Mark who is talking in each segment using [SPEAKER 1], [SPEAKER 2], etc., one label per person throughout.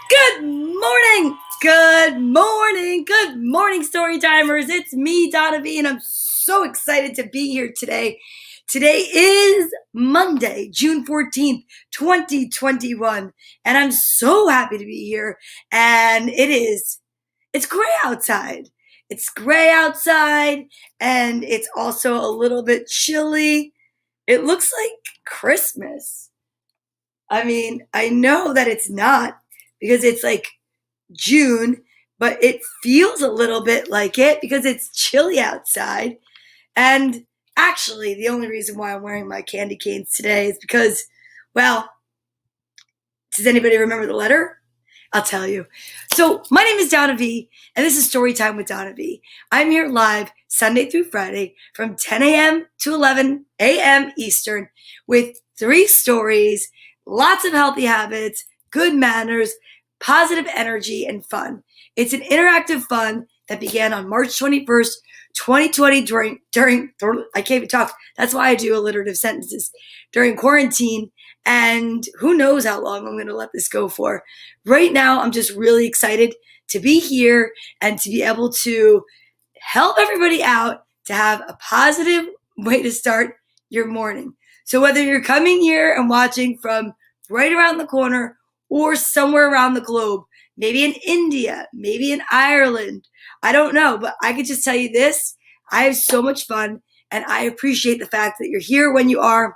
[SPEAKER 1] Good morning! Good morning! Good morning, story timers. It's me, Donna Vee, and I'm so excited to be here today. Today is Monday, June 14th, 2021, and I'm so happy to be here. And it's gray outside. It's gray outside, and it's also a little bit chilly. It looks like Christmas. I mean, I know that it's not because it's like June, but it feels a little bit like it because it's chilly outside. And actually, the only reason why I'm wearing my candy canes today is because, well, does anybody remember the letter? I'll tell you. So, my name is Donna Vee, and this is Storytime with Donna Vee. I'm here live Sunday through Friday from 10 a.m. to 11 a.m. Eastern with 3 stories, lots of healthy habits, good manners, positive energy, and fun. It's an interactive fun that began on March 21st, 2020 during I can't even talk. That's why I do alliterative sentences during quarantine. And who knows how long I'm going to let this go for. Right now, I'm just really excited to be here and to be able to help everybody out to have a positive way to start your morning. So whether you're coming here and watching from right around the corner or somewhere around the globe, maybe in India, maybe in Ireland, I don't know, but I could just tell you this, I have so much fun and I appreciate the fact that you're here when you are.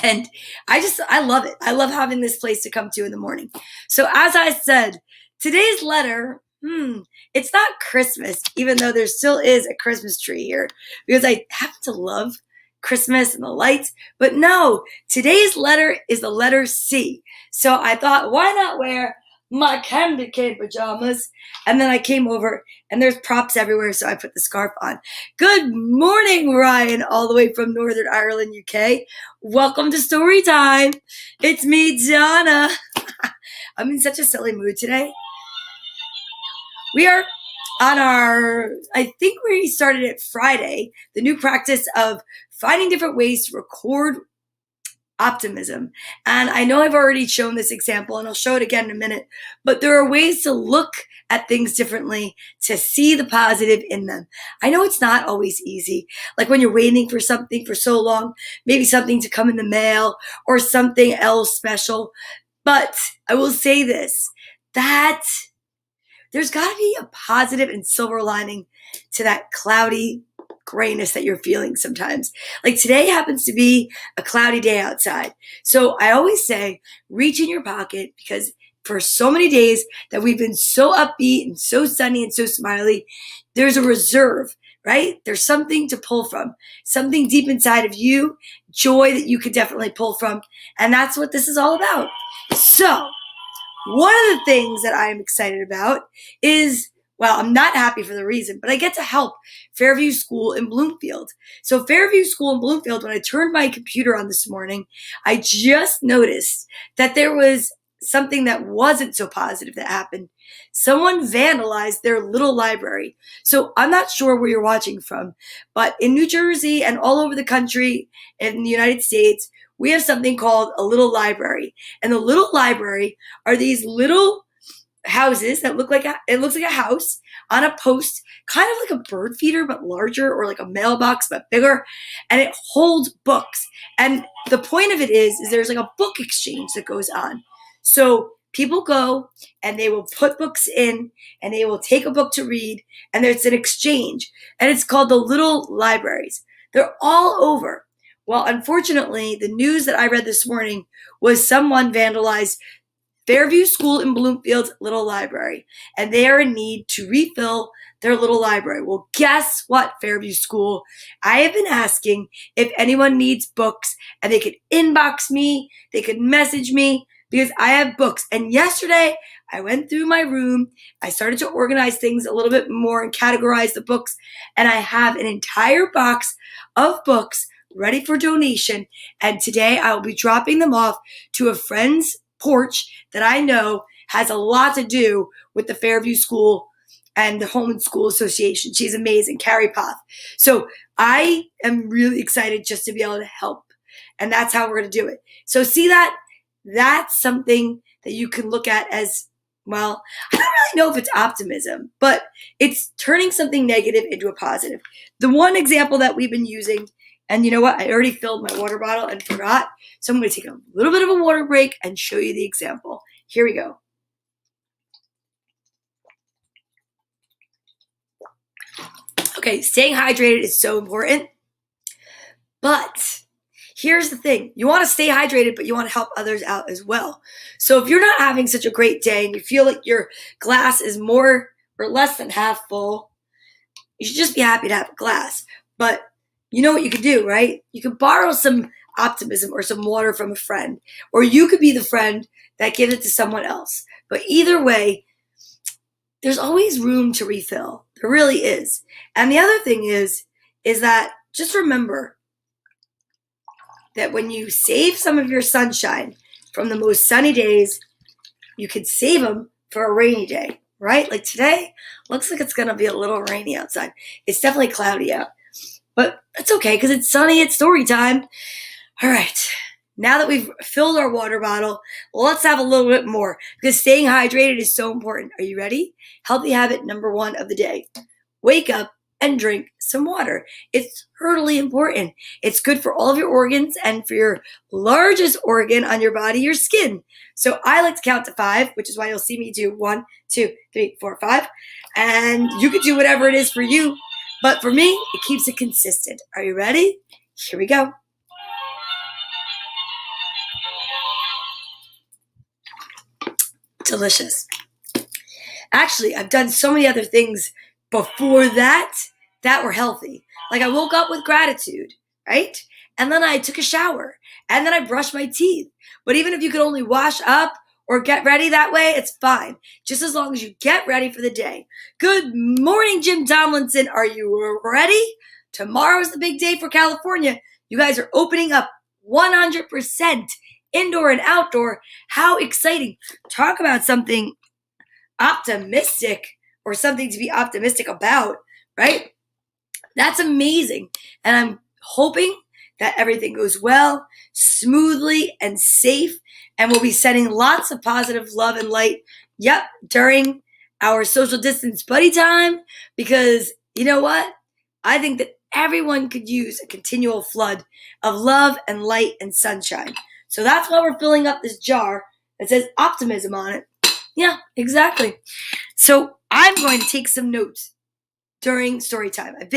[SPEAKER 1] And I love it. I love having this place to come to in the morning. So as I said, today's letter, it's not Christmas, even though there still is a Christmas tree here, because I happen to love Christmas and the lights. But no, today's letter is the letter C. So I thought, why not wear my candy cane pajamas? And then I came over and there's props everywhere, so I put the scarf on. Good morning, Ryan, all the way from Northern Ireland, UK. Welcome to story time. It's me, Donna. I'm in such a silly mood today. We are on I think we started it Friday, the new practice of finding different ways to record optimism. And I know I've already shown this example and I'll show it again in a minute, but there are ways to look at things differently, to see the positive in them. I know it's not always easy. Like when you're waiting for something for so long, maybe something to come in the mail or something else special. But I will say this, that there's got to be a positive and silver lining to that cloudy grayness that you're feeling sometimes. Like today happens to be a cloudy day outside. So I always say, reach in your pocket because for so many days that we've been so upbeat and so sunny and so smiley, there's a reserve, right? There's something to pull from, something deep inside of you, joy that you could definitely pull from. And that's what this is all about. So one of the things that I am excited about is, well, I'm not happy for the reason, but I get to help Fairview School in Bloomfield. So Fairview School in Bloomfield, when I turned my computer on this morning, I just noticed that there was something that wasn't so positive that happened. Someone vandalized their little library. So I'm not sure where you're watching from, but in New Jersey and all over the country in the United States, we have something called a little library. And the little library are these little houses that look like it looks like a house on a post, kind of like a bird feeder but larger, or like a mailbox but bigger, and it holds books. And the point of it is there's like a book exchange that goes on. So people go and they will put books in and they will take a book to read, and there's an exchange, and it's called the little libraries. They're all over. Well, unfortunately, the news that I read this morning was someone vandalized Fairview School in Bloomfield's little library, and they are in need to refill their little library. Well, guess what, Fairview School? I have been asking if anyone needs books, and they could inbox me, they could message me, because I have books. And yesterday, I went through my room, I started to organize things a little bit more and categorize the books, and I have an entire box of books ready for donation, and today I will be dropping them off to a friend's porch that I know has a lot to do with the Fairview School and the Home and School Association. She's amazing, Carrie Poth. So I am really excited just to be able to help, and that's how we're going to do it. So see that? That's something that you can look at as Well, I don't really know if it's optimism, but it's turning something negative into a positive. The one example that we've been using, and you know what? I already filled my water bottle and forgot. So I'm going to take a little bit of a water break and show you the example. Here we go. Okay, staying hydrated is so important. But here's the thing. You want to stay hydrated, but you want to help others out as well. So if you're not having such a great day and you feel like your glass is more or less than half full, you should just be happy to have a glass. But you know what you could do, right? You could borrow some optimism or some water from a friend, or you could be the friend that gives it to someone else. But either way, there's always room to refill. There really is. And the other thing is that just remember that when you save some of your sunshine from the most sunny days, you could save them for a rainy day, right? Like today, looks like it's going to be a little rainy outside. It's definitely cloudy out, but that's okay because it's sunny. It's story time. All right. Now that we've filled our water bottle, let's have a little bit more because staying hydrated is so important. Are you ready? Healthy habit number 1 of the day. Wake up and drink some water. It's totally important. It's good for all of your organs and for your largest organ on your body, your skin. So I like to count to 5, which is why you'll see me do 1, 2, 3, 4, 5. And you could do whatever it is for you. But for me, it keeps it consistent. Are you ready? Here we go. Delicious. Actually, I've done so many other things before that were healthy. Like I woke up with gratitude, right? And then I took a shower and then I brushed my teeth. But even if you could only wash up or get ready that way, it's fine. Just as long as you get ready for the day. Good morning, Jim Tomlinson. Are you ready? Tomorrow's the big day for California. You guys are opening up 100% indoor and outdoor. How exciting. Talk about something optimistic or something to be optimistic about, right? That's amazing. And I'm hoping that everything goes well, smoothly, and safe. And we'll be sending lots of positive love and light, during our social distance buddy time. Because you know what? I think that everyone could use a continual flood of love and light and sunshine. So that's why we're filling up this jar that says optimism on it. Yeah, exactly. So I'm going to take some notes during story time. I've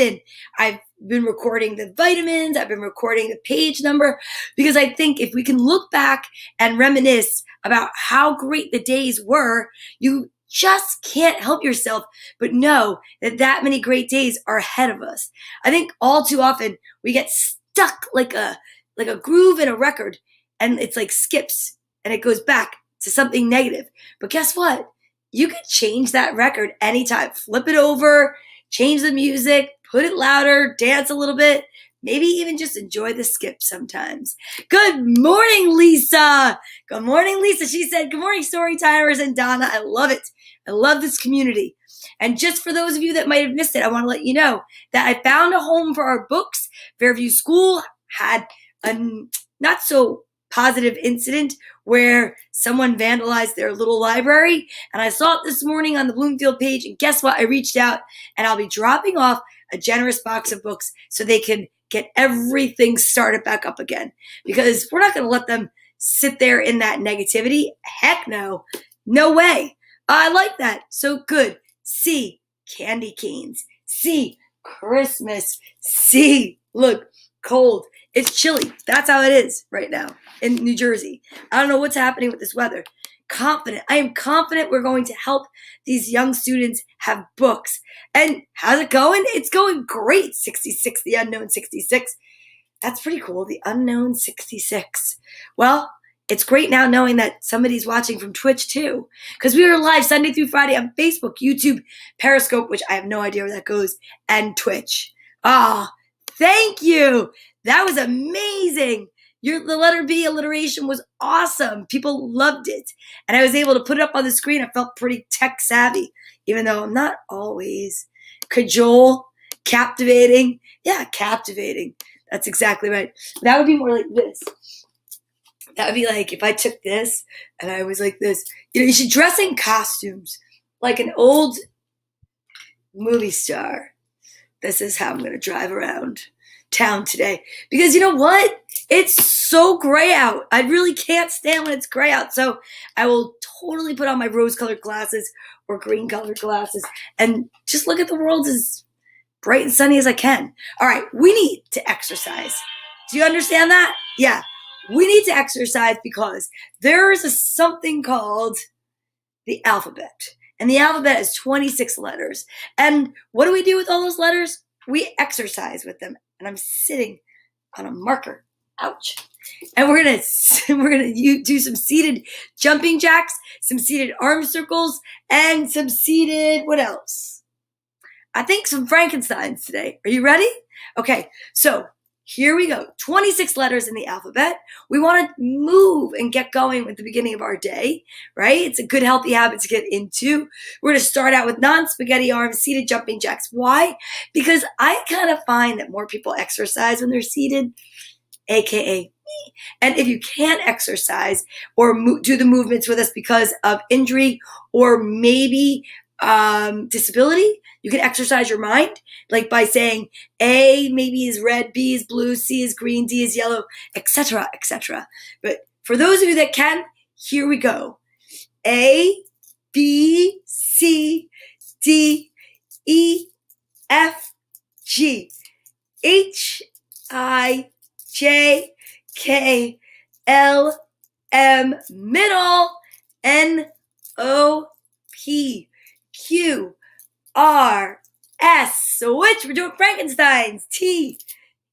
[SPEAKER 1] been recording the vitamins. I've been recording the page number because I think if we can look back and reminisce about how great the days were, you just can't help yourself but know that many great days are ahead of us. I think all too often we get stuck like a groove in a record, and it's like skips and it goes back to something negative. But guess what? You could change that record anytime. Flip it over, change the music, put it louder, dance a little bit, maybe even just enjoy the skip sometimes. Good morning, Lisa. Good morning, Lisa. She said, good morning, Storytimers and Donna. I love it. I love this community. And just for those of you that might have missed it, I want to let you know that I found a home for our books. Fairview School had a not so positive incident where someone vandalized their little library. And I saw it this morning on the Bloomfield page. And guess what? I reached out and I'll be dropping off a generous box of books so they can get everything started back up again. Because we're not going to let them sit there in that negativity. Heck no. No way. I like that. So good. C, candy canes. C, Christmas. C, look, cold. It's chilly. That's how it is right now in New Jersey. I don't know what's happening with this weather. Confident. I am confident we're going to help these young students have books. And how's it going? It's going great. 66, the unknown 66. That's pretty cool. The unknown 66. Well, it's great now knowing that somebody's watching from Twitch too. Because we are live Sunday through Friday on Facebook, YouTube, Periscope, which I have no idea where that goes, and Twitch. Thank you. That was amazing. The letter B alliteration was awesome. People loved it. And I was able to put it up on the screen. I felt pretty tech savvy, even though I'm not always. Cajole, captivating. Yeah, captivating. That's exactly right. That would be more like this. That would be like if I took this and I was like this. You should dress in costumes like an old movie star. This is how I'm going to drive around town today. Because you know what? It's so gray out. I really can't stand when it's gray out. So I will totally put on my rose-colored glasses or green-colored glasses and just look at the world as bright and sunny as I can. All right, we need to exercise. Do you understand that? Yeah, we need to exercise because there is something called the alphabet. And the alphabet is 26 letters. And what do we do with all those letters? We exercise with them. And I'm sitting on a marker. Ouch. And we're gonna do some seated jumping jacks, some seated arm circles, and some seated, what else? I think some Frankensteins today. Are you ready? Okay, so here we go. 26 letters in the alphabet. We want to move and get going at the beginning of our day, right? It's a good, healthy habit to get into. We're going to start out with non-spaghetti arms, seated jumping jacks. Why? Because I kind of find that more people exercise when they're seated, aka me. And if you can't exercise or do the movements with us because of injury or maybe disability, you can exercise your mind, like by saying A maybe is red, B is blue, C is green, D is yellow, etc., etc. But for those of you that can, here we go. A, B, C, D, E, F, G, H, I, J, K, L, M, middle, N, O, P, Q, R, S, switch, we're doing Frankensteins, T,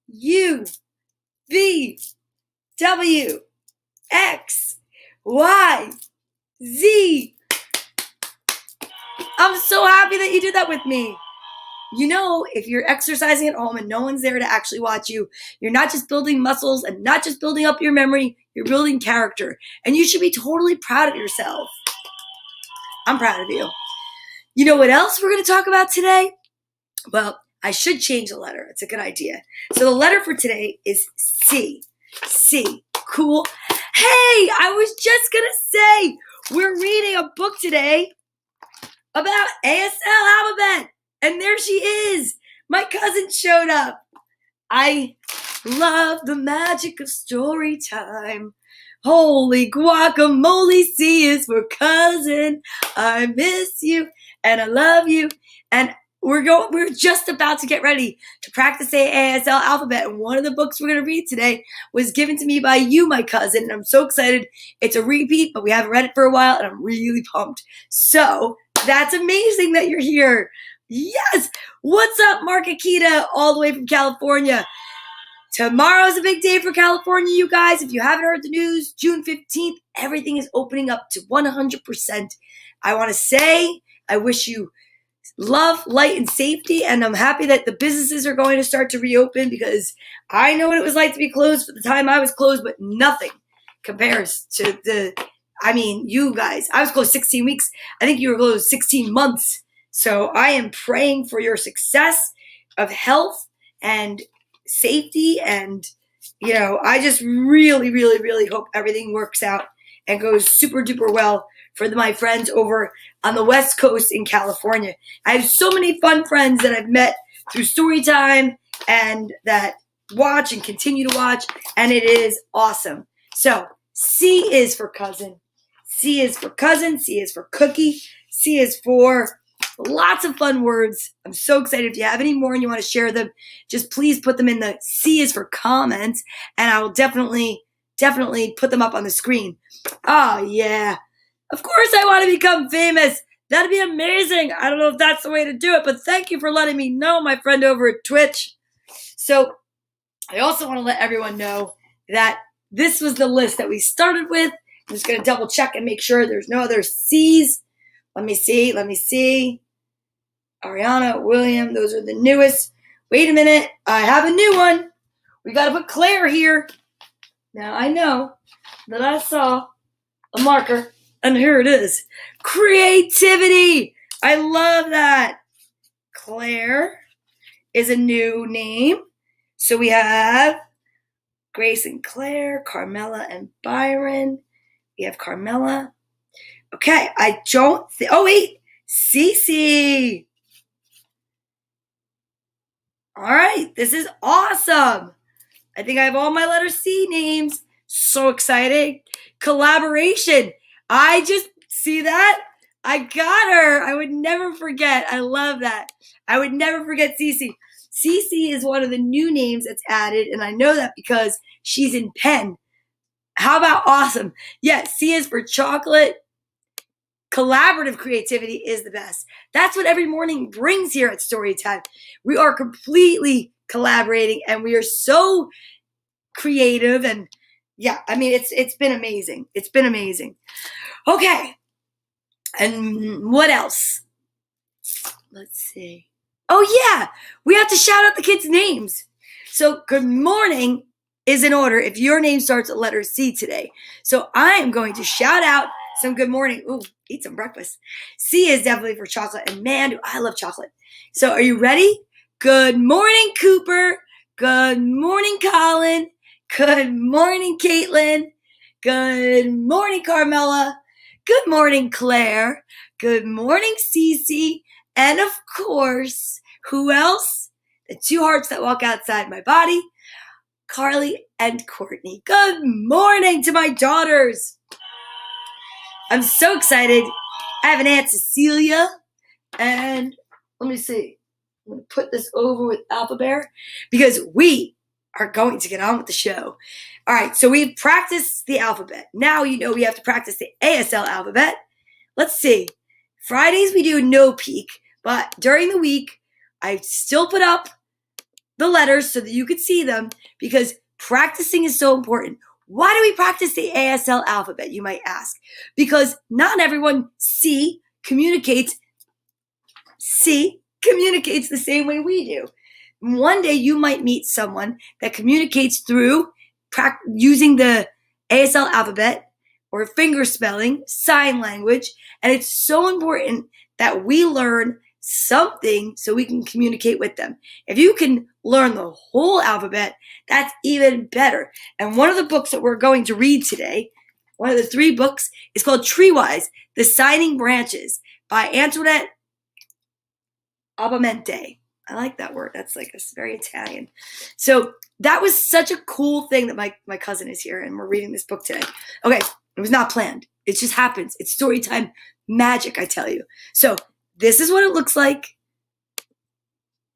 [SPEAKER 1] U, V, W, X, Y, Z. I'm so happy that you did that with me. You know, if you're exercising at home and no one's there to actually watch you, you're not just building muscles and not just building up your memory, you're building character. And you should be totally proud of yourself. I'm proud of you. You know what else we're going to talk about today? Well, I should change the letter. It's a good idea. So the letter for today is C. C. Cool. Hey, I was just going to say, we're reading a book today about ASL alphabet. And there she is. My cousin showed up. I love the magic of story time. Holy guacamole, C is for cousin. I miss you and I love you. And we're just about to get ready to practice the ASL alphabet. And one of the books we're going to read today was given to me by you, my cousin. And I'm so excited. It's a repeat, but we haven't read it for a while and I'm really pumped. So that's amazing that you're here. Yes. What's up, Mark Akita, all the way from California? Tomorrow's a big day for California, you guys. If you haven't heard the news, June 15th, everything is opening up to 100%. I want to say I wish you love, light, and safety, and I'm happy that the businesses are going to start to reopen because I know what it was like to be closed for the time I was closed, but nothing compares to you guys. I was closed 16 weeks. I think you were closed 16 months. So I am praying for your success of health and safety. And, I just really, really, really hope everything works out and goes super duper well for my friends over on the West Coast in California. I have so many fun friends that I've met through story time and that watch and continue to watch. And it is awesome. So C is for cousin. C is for cousin. C is for cookie. C is for lots of fun words. I'm so excited. If you have any more and you want to share them, just please put them in the C is for comments, and I will definitely put them up on the screen. Oh, yeah. Of course I want to become famous. That'd be amazing. I don't know if that's the way to do it, but thank you for letting me know, my friend over at Twitch. So I also want to let everyone know that this was the list that we started with. I'm just going to double check and make sure there's no other C's. Let me see. Ariana, William, those are the newest. Wait a minute. I have a new one. We got to put Claire here. Now, I know that I saw a marker, and here it is. Creativity. I love that. Claire is a new name. So we have Grace and Claire, Carmela and Byron. We have Carmela. Okay, oh wait, Cece. All right, this is awesome. I think I have all my letter C names. So excited. Collaboration. I just see that. I got her. I would never forget. I love that. I would never forget Cece. Cece is one of the new names that's added, and I know that because she's in pen. How about awesome? Yes, C is for chocolate. Collaborative creativity is the best. That's what every morning brings here at Storytime. We are completely collaborating, and we are so creative. And yeah, I mean, it's been amazing. It's been amazing. Okay, and what else? Let's see. Oh yeah, we have to shout out the kids' names. So good morning is in order if your name starts at letter C today. So I am going to shout out some good morning. Ooh, eat some breakfast. C is definitely for chocolate, and man, do I love chocolate. So are you ready? Good morning, Cooper. Good morning, Colin. Good morning, Caitlin. Good morning, Carmela. Good morning, Claire. Good morning, Cece. And of course, who else? The two hearts that walk outside my body, Carly and Courtney. Good morning to my daughters. I'm so excited. I have an Aunt Cecilia, and let me see. I'm going to put this over with Alpha Bear because we are going to get on with the show. All right, so we've practiced the alphabet. Now you know we have to practice the ASL alphabet. Let's see. Fridays we do no peek, but during the week I still put up the letters so that you could see them because practicing is so important. Why do we practice the ASL alphabet, you might ask? Because not everyone communicates the same way we do. One day you might meet someone that communicates through using the ASL alphabet or finger spelling, sign language, and it's so important that we learn something so we can communicate with them. If you can learn the whole alphabet, that's even better. And one of the books that we're going to read today, one of the 3 books, is called Treewise, The Signing Branches by Antoinette Abamente. I like that word. That's like it's very Italian. So that was such a cool thing that my cousin is here and we're reading this book today. Okay, it was not planned. It just happens. It's story time magic, I tell you. So this is what it looks like.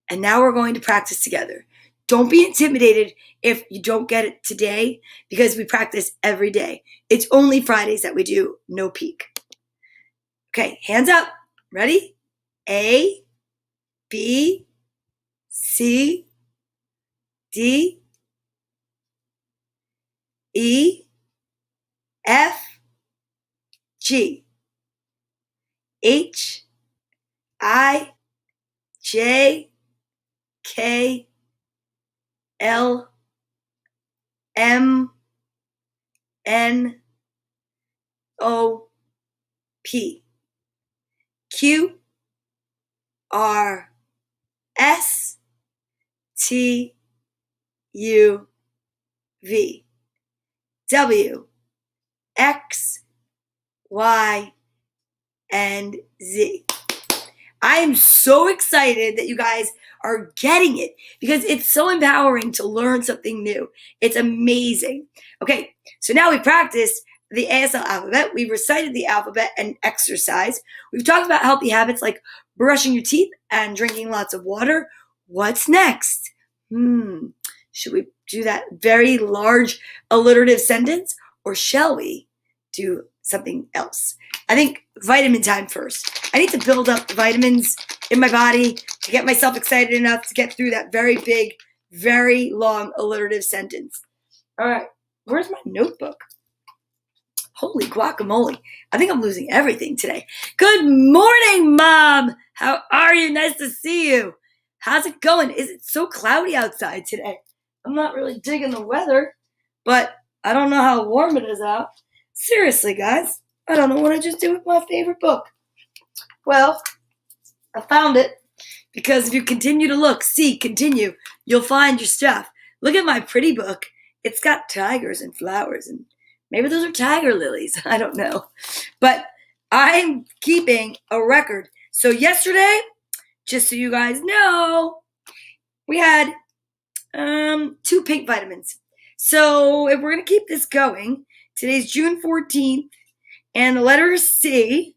[SPEAKER 1] And now we're going to practice together. Don't be intimidated if you don't get it today because we practice every day. It's only Fridays that we do no peek. Okay, hands up. Ready? A, B, C, D, E, F, G, H, I, J, K, L, M, N, O, P, Q, R, S, T, U, V, W, X, Y, and Z. I am so excited that you guys are getting it because it's so empowering to learn something new. It's amazing. Okay, so now we practiced the ASL alphabet. We've recited the alphabet and exercise. We've talked about healthy habits like brushing your teeth and drinking lots of water. What's next? Should we do that very large alliterative sentence or shall we do something else? I think vitamin time first. I need to build up the vitamins in my body to get myself excited enough to get through that very big, very long alliterative sentence. All right, where's my notebook? Holy guacamole. I think I'm losing everything today. Good morning, Mom. How are you? Nice to see you. How's it going? Is it so cloudy outside today? I'm not really digging the weather, but I don't know how warm it is out. Seriously, guys, I don't know what I just did with my favorite book. Well, I found it because if you continue to look, see, continue, you'll find your stuff. Look at my pretty book. It's got tigers and flowers, and maybe those are tiger lilies. I don't know. But I'm keeping a record. So yesterday, just so you guys know, we had 2 pink vitamins. So if we're going to keep this going, today's June 14th, and the letter is C,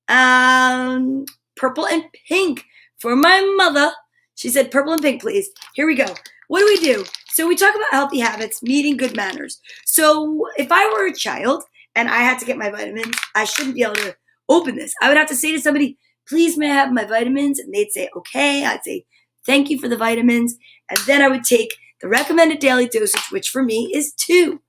[SPEAKER 1] purple and pink for my mother. She said purple and pink, please. Here we go. What do? So we talk about healthy habits, meeting good manners. So if I were a child and I had to get my vitamins, I shouldn't be able to open this. I would have to say to somebody, please, may I have my vitamins? And they'd say, okay. I'd say, thank you for the vitamins. And then I would take the recommended daily dosage, which for me is 2.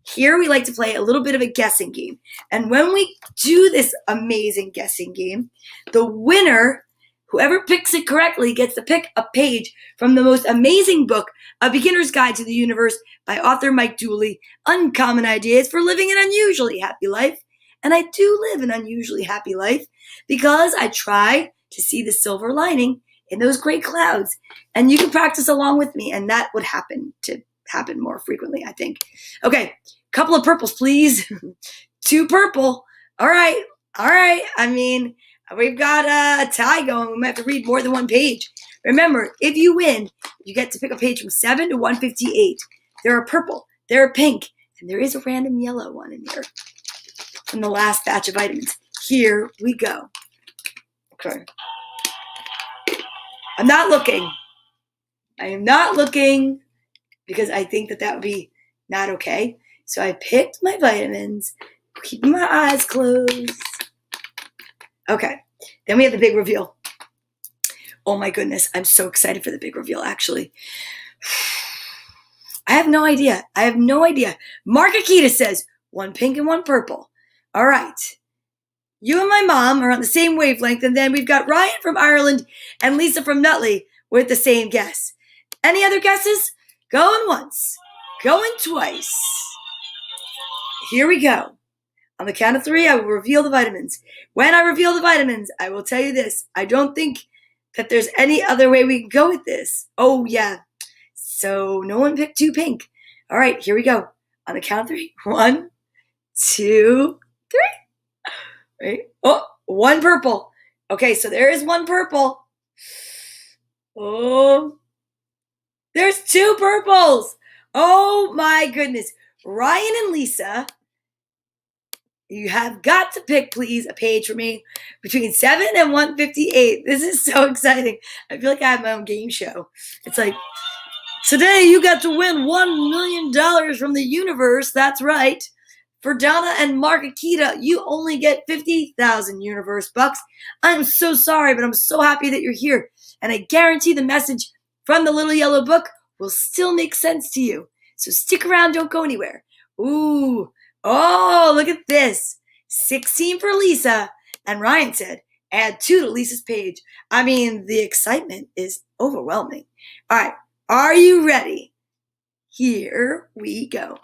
[SPEAKER 1] Here we like to play a little bit of a guessing game. And when we do this amazing guessing game, the winner, whoever picks it correctly, gets to pick a page from the most amazing book, A Beginner's Guide to the Universe by author Mike Dooley, Uncommon Ideas for Living an Unusually Happy Life. And I do live an unusually happy life because I try to see the silver lining in those gray clouds. And you can practice along with me, and that would happen more frequently, I think. Okay, couple of purples, please. 2 purple. All right. I mean, we've got a tie going. We might have to read more than 1 page. Remember, if you win, you get to pick a page from 7 to 158. There are purple, there are pink, and there is a random yellow one in here from the last batch of vitamins. Here we go. Okay. I'm not looking. I am not looking because I think that would be not okay. So I picked my vitamins, keeping my eyes closed. Okay. Then we have the big reveal. Oh my goodness. I'm so excited for the big reveal, actually. I have no idea. Mark Akita says 1 pink and 1 purple. All right. You and my mom are on the same wavelength, and then we've got Ryan from Ireland and Lisa from Nutley with the same guess. Any other guesses? Going once, going twice. Here we go. On the count of 3, I will reveal the vitamins. When I reveal the vitamins, I will tell you this. I don't think that there's any other way we can go with this. Oh, yeah. So no one picked 2 pink. All right, here we go. On the count of 3. 1, 2, 3. Right? Oh, 1 purple. Okay, so there is 1 purple. Oh, there's 2 purples. Oh my goodness. Ryan and Lisa, you have got to pick, please, a page for me between 7 and 158. This is so exciting. I feel like I have my own game show. It's like, today you got to win $1 million from the universe. That's right. For Donna and Mark Akita, you only get 50,000 universe bucks. I'm so sorry, but I'm so happy that you're here. And I guarantee the message from the little yellow book will still make sense to you. So stick around, don't go anywhere. Ooh, oh, look at this. 16 for Lisa. And Ryan said, add 2 to Lisa's page. I mean, the excitement is overwhelming. All right, are you ready? Here we go.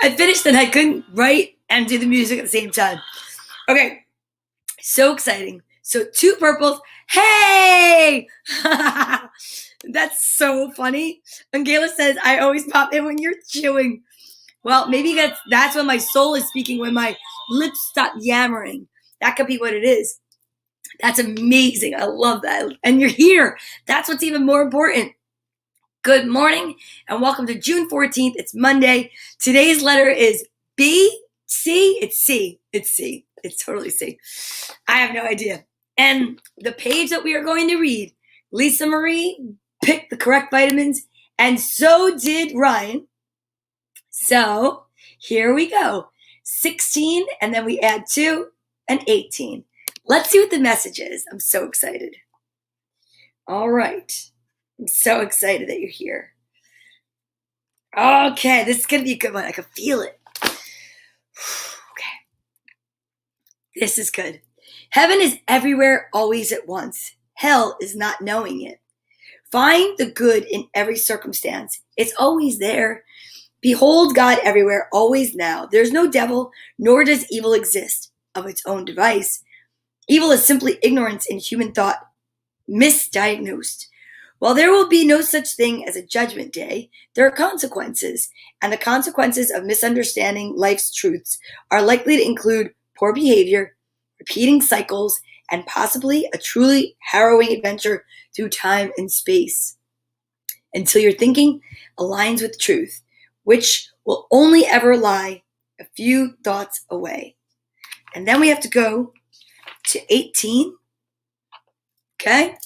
[SPEAKER 1] I finished and I couldn't write and do the music at the same time. Okay, so exciting. So 2 purples. Hey! That's so funny. And Gayla says, I always pop in when you're chewing. Well, maybe that's when my soul is speaking, when my lips stop yammering. That could be what it is. That's amazing. I love that. And you're here. That's what's even more important. Good morning and welcome to June 14th. It's Monday. Today's letter is B, C. It's C. It's C. It's totally C. I have no idea. And the page that we are going to read, Lisa Marie picked the correct vitamins, and so did Ryan. So here we go. 16, and then we add 2 and 18. Let's see what the message is. I'm so excited. All right. I'm so excited that you're here. Okay, this is going to be a good one. I can feel it. Okay. This is good. Heaven is everywhere, always at once. Hell is not knowing it. Find the good in every circumstance. It's always there. Behold God everywhere, always now. There's no devil, nor does evil exist of its own device. Evil is simply ignorance in human thought, misdiagnosed. While there will be no such thing as a judgment day, there are consequences, and the consequences of misunderstanding life's truths are likely to include poor behavior, repeating cycles, and possibly a truly harrowing adventure through time and space. Until your thinking aligns with truth, which will only ever lie a few thoughts away. And then we have to go to 18. Okay?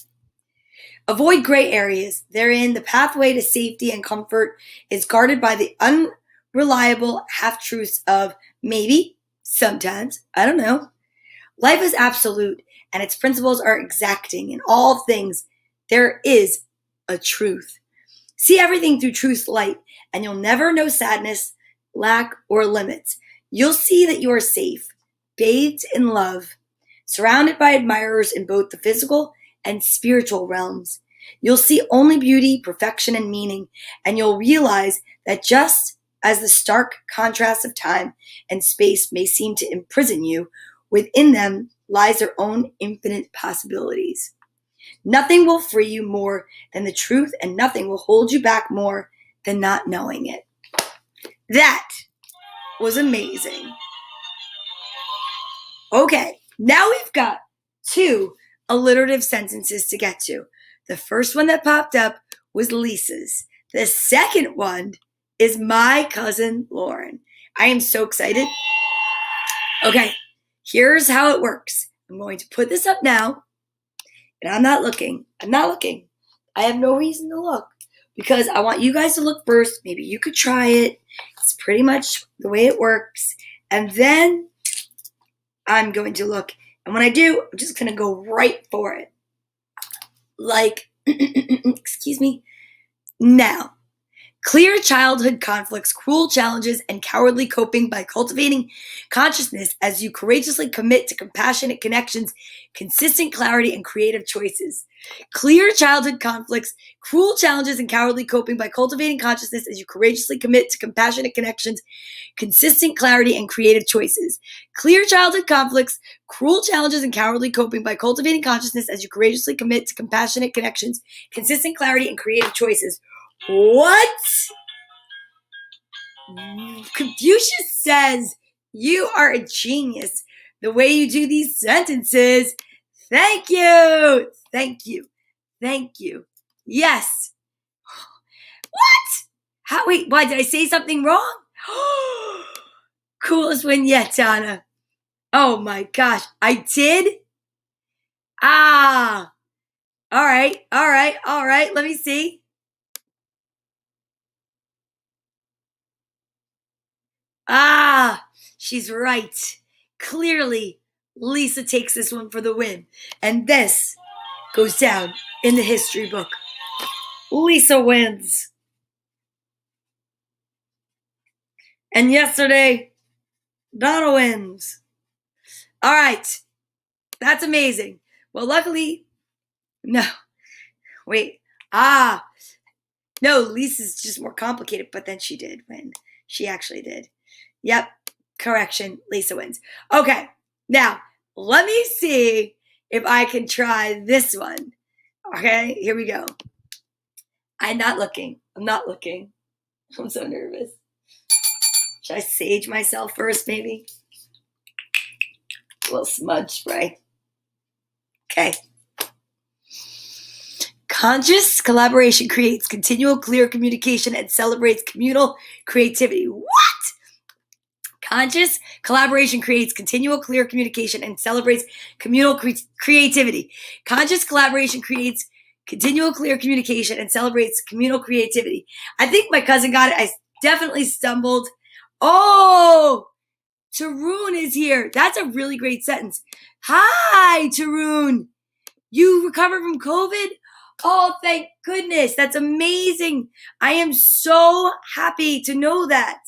[SPEAKER 1] Avoid gray areas. Therein, the pathway to safety and comfort is guarded by the unreliable half-truths of maybe, sometimes, I don't know. Life is absolute, and its principles are exacting. In all things, there is a truth. See everything through truth's light, and you'll never know sadness, lack, or limits. You'll see that you are safe, bathed in love, surrounded by admirers in both the physical and spiritual realms. You'll see only beauty, perfection, and meaning, and you'll realize that just as the stark contrast of time and space may seem to imprison you, within them lies their own infinite possibilities. Nothing will free you more than the truth, and nothing will hold you back more than not knowing it. That was amazing. Okay, now we've got 2 alliterative sentences to get to. The first one that popped up was Lisa's. The second one is my cousin Lauren. I am so excited. Okay, here's how it works. I'm going to put this up now, and I'm not looking. I have no reason to look because I want you guys to look first. Maybe you could try it. It's pretty much the way it works. And then I'm going to look. And when I do, I'm just going to go right for it. Like, excuse me. Now, clear childhood conflicts, cruel challenges, and cowardly coping by cultivating consciousness as you courageously commit to compassionate connections, consistent clarity, and creative choices. Clear childhood conflicts, cruel challenges, and cowardly coping by cultivating consciousness as you courageously commit to compassionate connections, consistent clarity, and creative choices. Clear childhood conflicts, cruel challenges, and cowardly coping by cultivating consciousness as you courageously commit to compassionate connections, consistent clarity, and creative choices. What? Confucius says you are a genius. The way you do these sentences. Thank you. Thank you. Thank you. Yes. What? How? Wait, why? Did I say something wrong? Coolest one yet, Donna. Oh my gosh. I did? Ah. All right. Let me see. Ah, she's right. Clearly, Lisa takes this one for the win. And this goes down in the history book. Lisa wins. And yesterday, Donna wins. All right. That's amazing. Well, luckily, no. Wait. No, Lisa's just more complicated, but then she did win. She actually did. Yep. Correction. Lisa wins. Okay. Now, let me see if I can try this one. Okay. Here we go. I'm not looking. I'm so nervous. Should I sage myself first, maybe? A little smudge spray. Okay. Conscious collaboration creates continual clear communication and celebrates communal creativity. What? Conscious collaboration creates continual clear communication and celebrates communal creativity. Conscious collaboration creates continual clear communication and celebrates communal creativity. I think my cousin got it. I definitely stumbled. Oh, Tarun is here. That's a really great sentence. Hi, Tarun. You recovered from COVID? Oh, thank goodness. That's amazing. I am so happy to know that.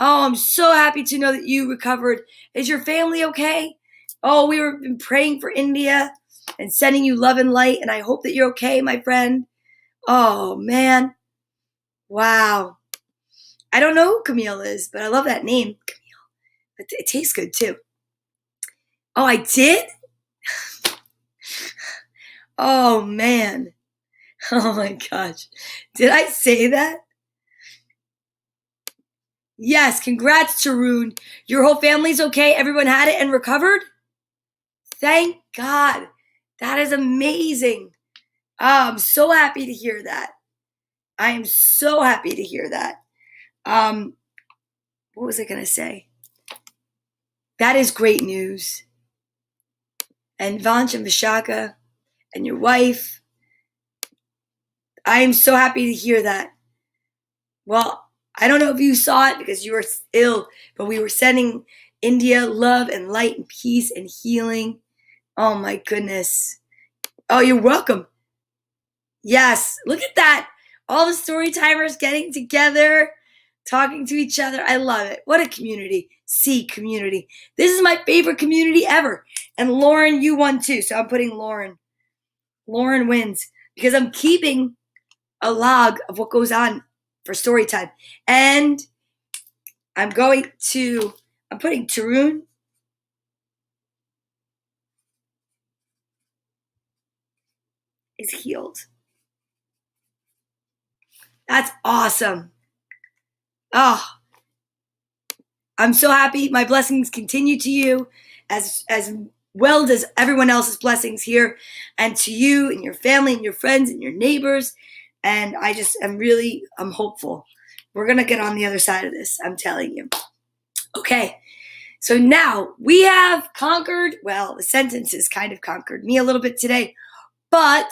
[SPEAKER 1] Oh, I'm so happy to know that you recovered. Is your family okay? Oh, we were been praying for India and sending you love and light, and I hope that you're okay, my friend. Oh, man. Wow. I don't know who Camille is, but I love that name. It tastes good, too. Oh, I did? Oh, man. Oh, my gosh. Did I say that? Yes, congrats, Tarun. Your whole family's okay? Everyone had it and recovered? Thank God. That is amazing. Oh, I'm so happy to hear that. I am so happy to hear that. What was I going to say? That is great news. And Vanch and Vishaka and your wife, I am so happy to hear that. Well, I don't know if you saw it because you were ill, but we were sending India love and light and peace and healing. Oh my goodness. Oh, you're welcome. Yes, look at that. All the story timers getting together, talking to each other. I love it. What a community. See, community. This is my favorite community ever. And Lauren, you won too. So I'm putting Lauren. Lauren wins because I'm keeping a log of what goes on for story time. And I'm putting Tarun. Is healed. That's awesome. Oh, I'm so happy. My blessings continue to you as well as everyone else's blessings here, and to you and your family and your friends and your neighbors. And I'm hopeful. We're going to get on the other side of this. I'm telling you. Okay. So now we have conquered. Well, the sentence has kind of conquered me a little bit today, but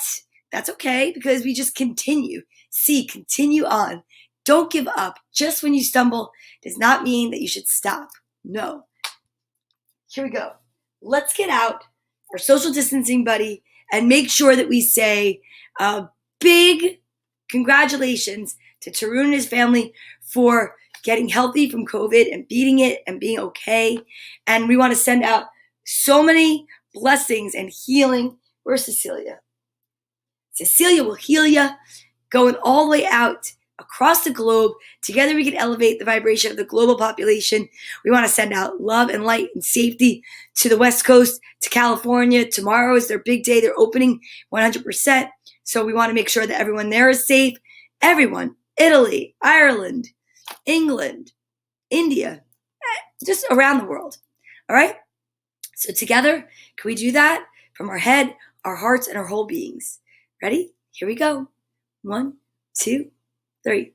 [SPEAKER 1] that's okay because we just continue. See, continue on. Don't give up. Just when you stumble does not mean that you should stop. No. Here we go. Let's get out our social distancing buddy and make sure that we say a big congratulations to Tarun and his family for getting healthy from COVID and beating it and being okay. And we want to send out so many blessings and healing. Where's Cecilia? Cecilia will heal you, going all the way out across the globe. Together we can elevate the vibration of the global population. We want to send out love and light and safety to the West Coast, to California. Tomorrow is their big day. They're opening 100%. So we want to make sure that everyone there is safe. Everyone, Italy, Ireland, England, India, just around the world. All right? So together, can we do that from our head, our hearts, and our whole beings? Ready? Here we go. 1, 2, 3.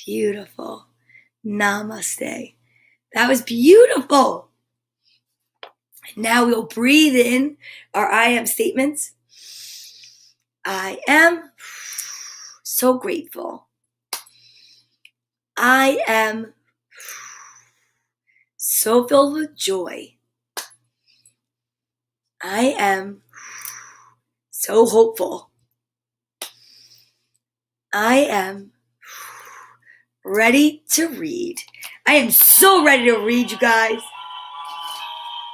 [SPEAKER 1] Beautiful. Namaste. That was beautiful. Now we'll breathe in our I am statements. I am so grateful. I am so filled with joy. I am so hopeful. I am ready to read. I am so ready to read, you guys.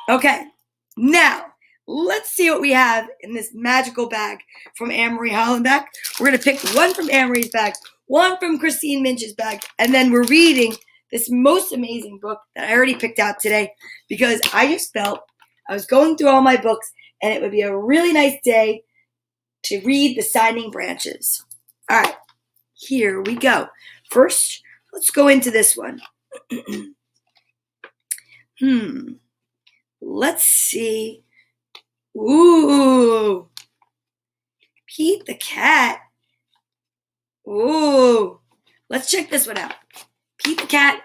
[SPEAKER 1] Okay, now let's see what we have in this magical bag from Anne-Marie Hollenbeck. We're going to pick one from Anne-Marie's bag, one from Christine Minch's bag, and then we're reading this most amazing book that I already picked out today because I just felt I was going through all my books and it would be a really nice day to read The Signing Branches. All right, here we go. First, let's go into this one. Let's see. Ooh. Pete the Cat. Ooh. Let's check this one out. Pete the Cat,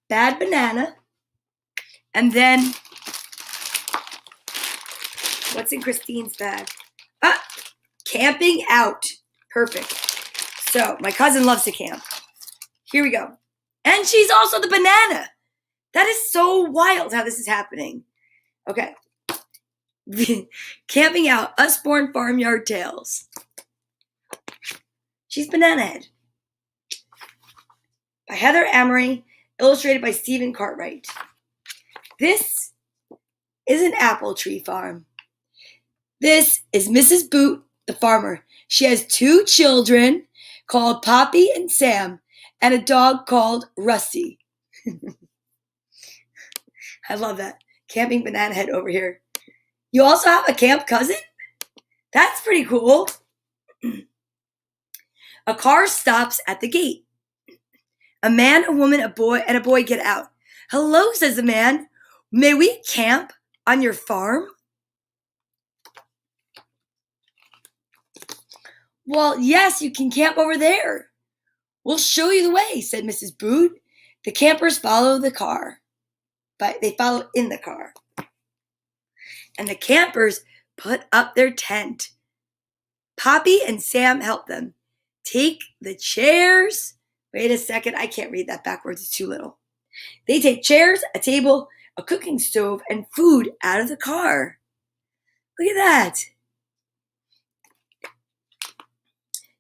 [SPEAKER 1] Bad Banana. And then, what's in Christine's bag? Camping Out. Perfect. So, my cousin loves to camp. Here we go. And she's also the banana. That is so wild how this is happening. Okay. Camping Out, Usborne Farmyard Tales. She's Banana Head. By Heather Amory, illustrated by Stephen Cartwright. This is an apple tree farm. This is Mrs. Boot, the farmer. She has 2 children called Poppy and Sam, and a dog called Rusty. I love that. Camping Banana Head over here. You also have a camp cousin? That's pretty cool. A car stops at the gate. A man, a woman, and a boy get out. Hello, says the man. May we camp on your farm? Well, yes, you can camp over there. We'll show you the way, said Mrs. Boot. The campers follow the car. But they follow in the car. And the campers put up their tent. Poppy and Sam help them. Take the chairs. Wait a second, I can't read that backwards, it's too little. They take chairs, a table, a cooking stove, and food out of the car. Look at that.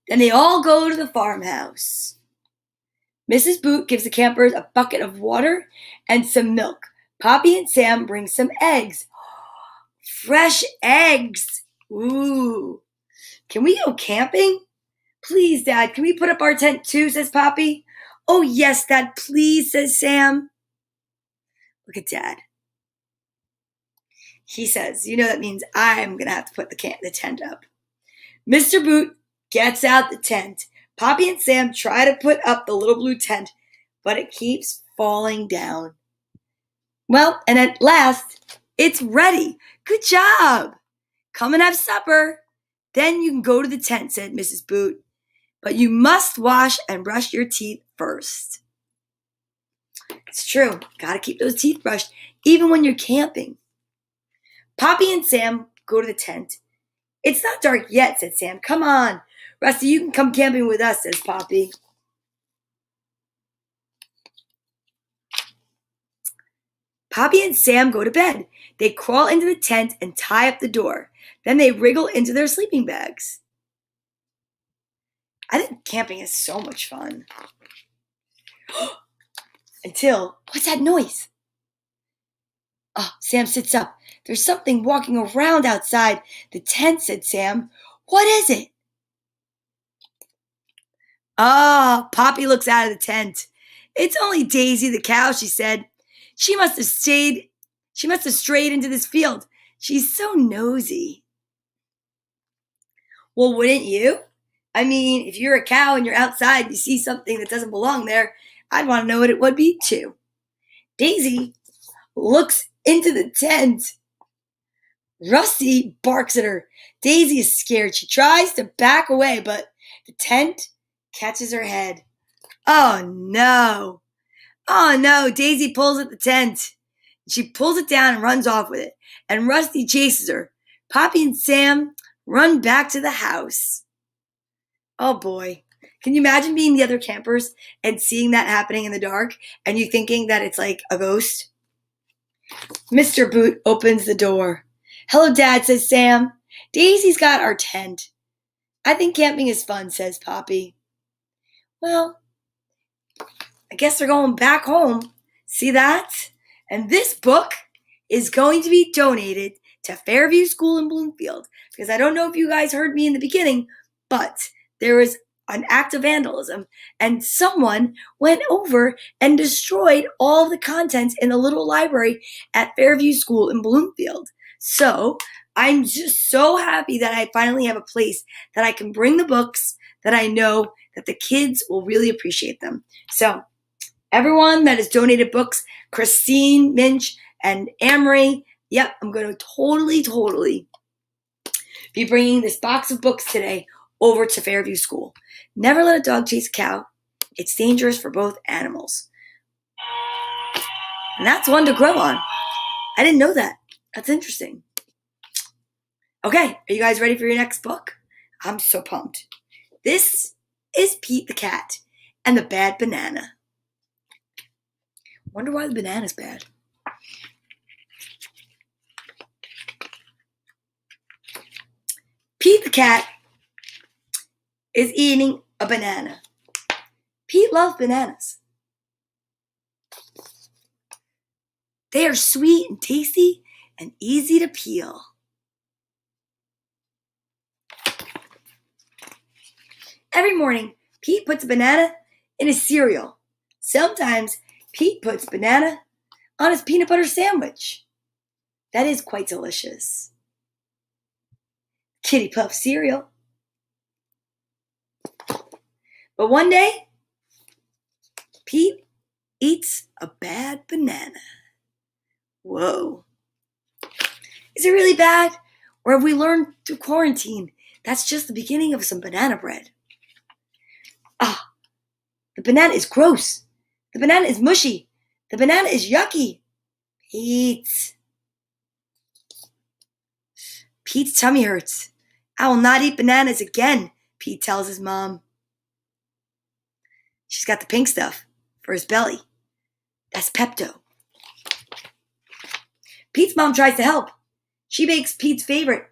[SPEAKER 1] Then they all go to the farmhouse. Mrs. Boot gives the campers a bucket of water and some milk. Poppy and Sam bring some eggs. Fresh eggs. Ooh. Can we go camping? Please, Dad, can we put up our tent too, says Poppy. Oh, yes, Dad, please, says Sam. Look at Dad. He says, you know that means I'm going to have to put the tent up. Mr. Boot gets out the tent. Poppy and Sam try to put up the little blue tent, but it keeps falling down. Well, and at last, it's ready. Good job. Come and have supper. Then you can go to the tent, said Mrs. Boot. But you must wash and brush your teeth first. It's true. Got to keep those teeth brushed, even when you're camping. Poppy and Sam go to the tent. It's not dark yet, said Sam. Come on. Rusty, you can come camping with us, says Poppy. Poppy and Sam go to bed. They crawl into the tent and tie up the door. Then they wriggle into their sleeping bags. I think camping is so much fun. Until, what's that noise? Oh, Sam sits up. There's something walking around outside the tent, said Sam. What is it? Ah, Poppy looks out of the tent. It's only Daisy the cow, she said. She must have strayed into this field. She's so nosy. Well, wouldn't you? I mean, if you're a cow and you're outside and you see something that doesn't belong there, I'd want to know what it would be too. Daisy looks into the tent. Rusty barks at her. Daisy is scared. She tries to back away, but the tent catches her head. Oh no. Oh no, Daisy pulls at the tent. She pulls it down and runs off with it. And Rusty chases her. Poppy and Sam run back to the house. Oh boy. Can you imagine being the other campers and seeing that happening in the dark and you thinking that it's like a ghost? Mr. Boot opens the door. Hello, Dad, says Sam. Daisy's got our tent. I think camping is fun, says Poppy. Well, I guess they're going back home. See that? And this book is going to be donated to Fairview School in Bloomfield. Because I don't know if you guys heard me in the beginning, but there was an act of vandalism and someone went over and destroyed all the contents in the little library at Fairview School in Bloomfield. So I'm just so happy that I finally have a place that I can bring the books that I know that the kids will really appreciate them. So everyone that has donated books, Christine, Minch, and Amory, yep, I'm going to totally be bringing this box of books today over to Fairview School. Never let a dog chase a cow. It's dangerous for both animals. And that's one to grow on. I didn't know that. That's interesting. Okay, are you guys ready for your next book? I'm so pumped. This is Pete the Cat and the Bad Banana. Wonder why the banana's bad. Pete the cat is eating a banana. Pete loves bananas. They are sweet and tasty and easy to peel. Every morning, Pete puts a banana in his cereal. Sometimes Pete puts banana on his peanut butter sandwich. That is quite delicious. Kitty Puff cereal. But one day, Pete eats a bad banana. Whoa. Is it really bad? Or have we learned through quarantine that's just the beginning of some banana bread? Ah, the banana is gross. The banana is mushy. The banana is yucky. Pete's tummy hurts. I will not eat bananas again, Pete tells his mom. She's got the pink stuff for his belly. That's Pepto. Pete's mom tries to help. She makes Pete's favorite,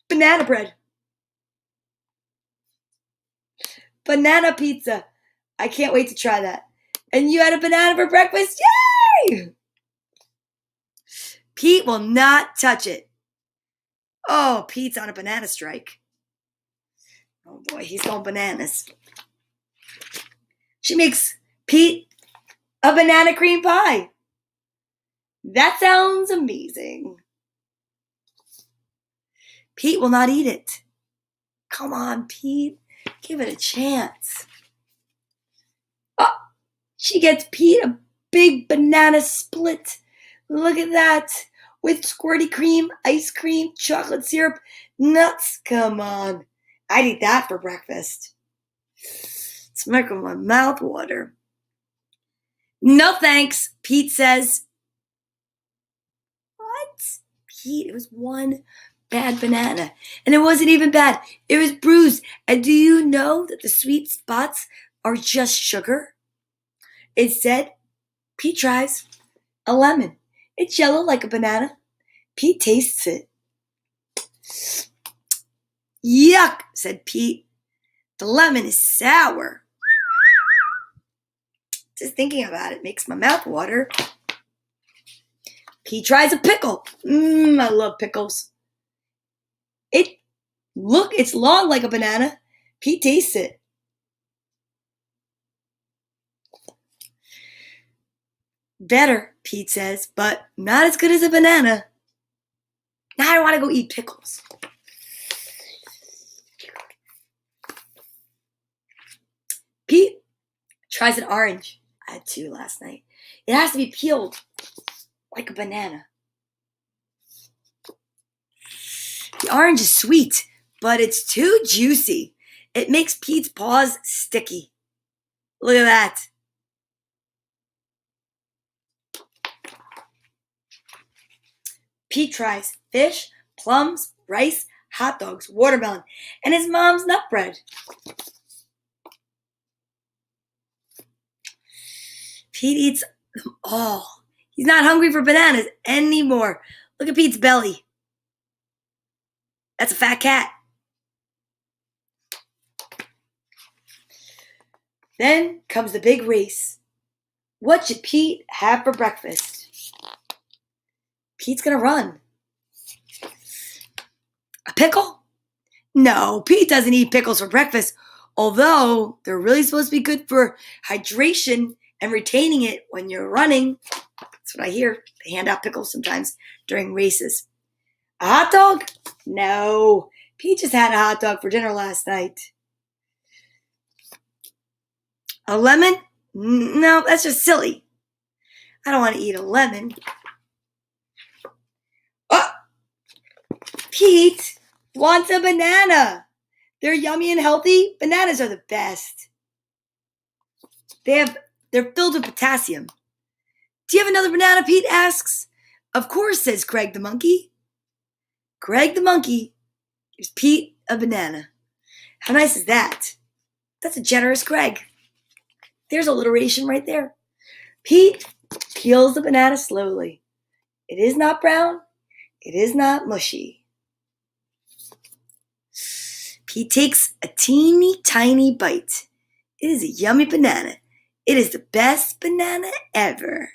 [SPEAKER 1] banana bread. Banana pizza. I can't wait to try that. And you had a banana for breakfast? Yay! Pete will not touch it. Oh, Pete's on a banana strike. Oh boy, he's going bananas. She makes Pete a banana cream pie. That sounds amazing. Pete will not eat it. Come on, Pete. Give it a chance. Oh, she gets Pete a big banana split. Look at that. With squirty cream, ice cream, chocolate syrup, nuts. Come on. I'd eat that for breakfast. It's making my mouth water. No thanks, Pete says. What? Pete, it was one bad banana. And it wasn't even bad. It was bruised. And do you know that the sweet spots are just sugar? Instead, Pete tries a lemon. It's yellow like a banana. Pete tastes it. Yuck, said Pete. The lemon is sour. Just thinking about it makes my mouth water. Pete tries a pickle. I love pickles. It's long like a banana. Pete tastes it. Better, Pete says, but not as good as a banana. Now I want to go eat pickles. Pete tries an orange. I had 2 last night. It has to be peeled like a banana. The orange is sweet, but it's too juicy. It makes Pete's paws sticky. Look at that. Pete tries fish, plums, rice, hot dogs, watermelon, and his mom's nut bread. Pete eats them all. He's not hungry for bananas anymore. Look at Pete's belly. That's a fat cat. Then comes the big race. What should Pete have for breakfast? Pete's gonna run. A pickle? No, Pete doesn't eat pickles for breakfast, although they're really supposed to be good for hydration and retaining it when you're running. That's what I hear. They hand out pickles sometimes during races. A hot dog? No. Pete just had a hot dog for dinner last night. A lemon? No, that's just silly. I don't want to eat a lemon. Oh! Pete wants a banana. They're yummy and healthy. Bananas are the best. They're filled with potassium. Do you have another banana, Pete asks. Of course, says Greg the monkey. Greg the monkey gives Pete a banana. How nice is that? That's a generous Greg. There's alliteration right there. Pete peels the banana slowly. It is not brown. It is not mushy. Pete takes a teeny tiny bite. It is a yummy banana. It is the best banana ever.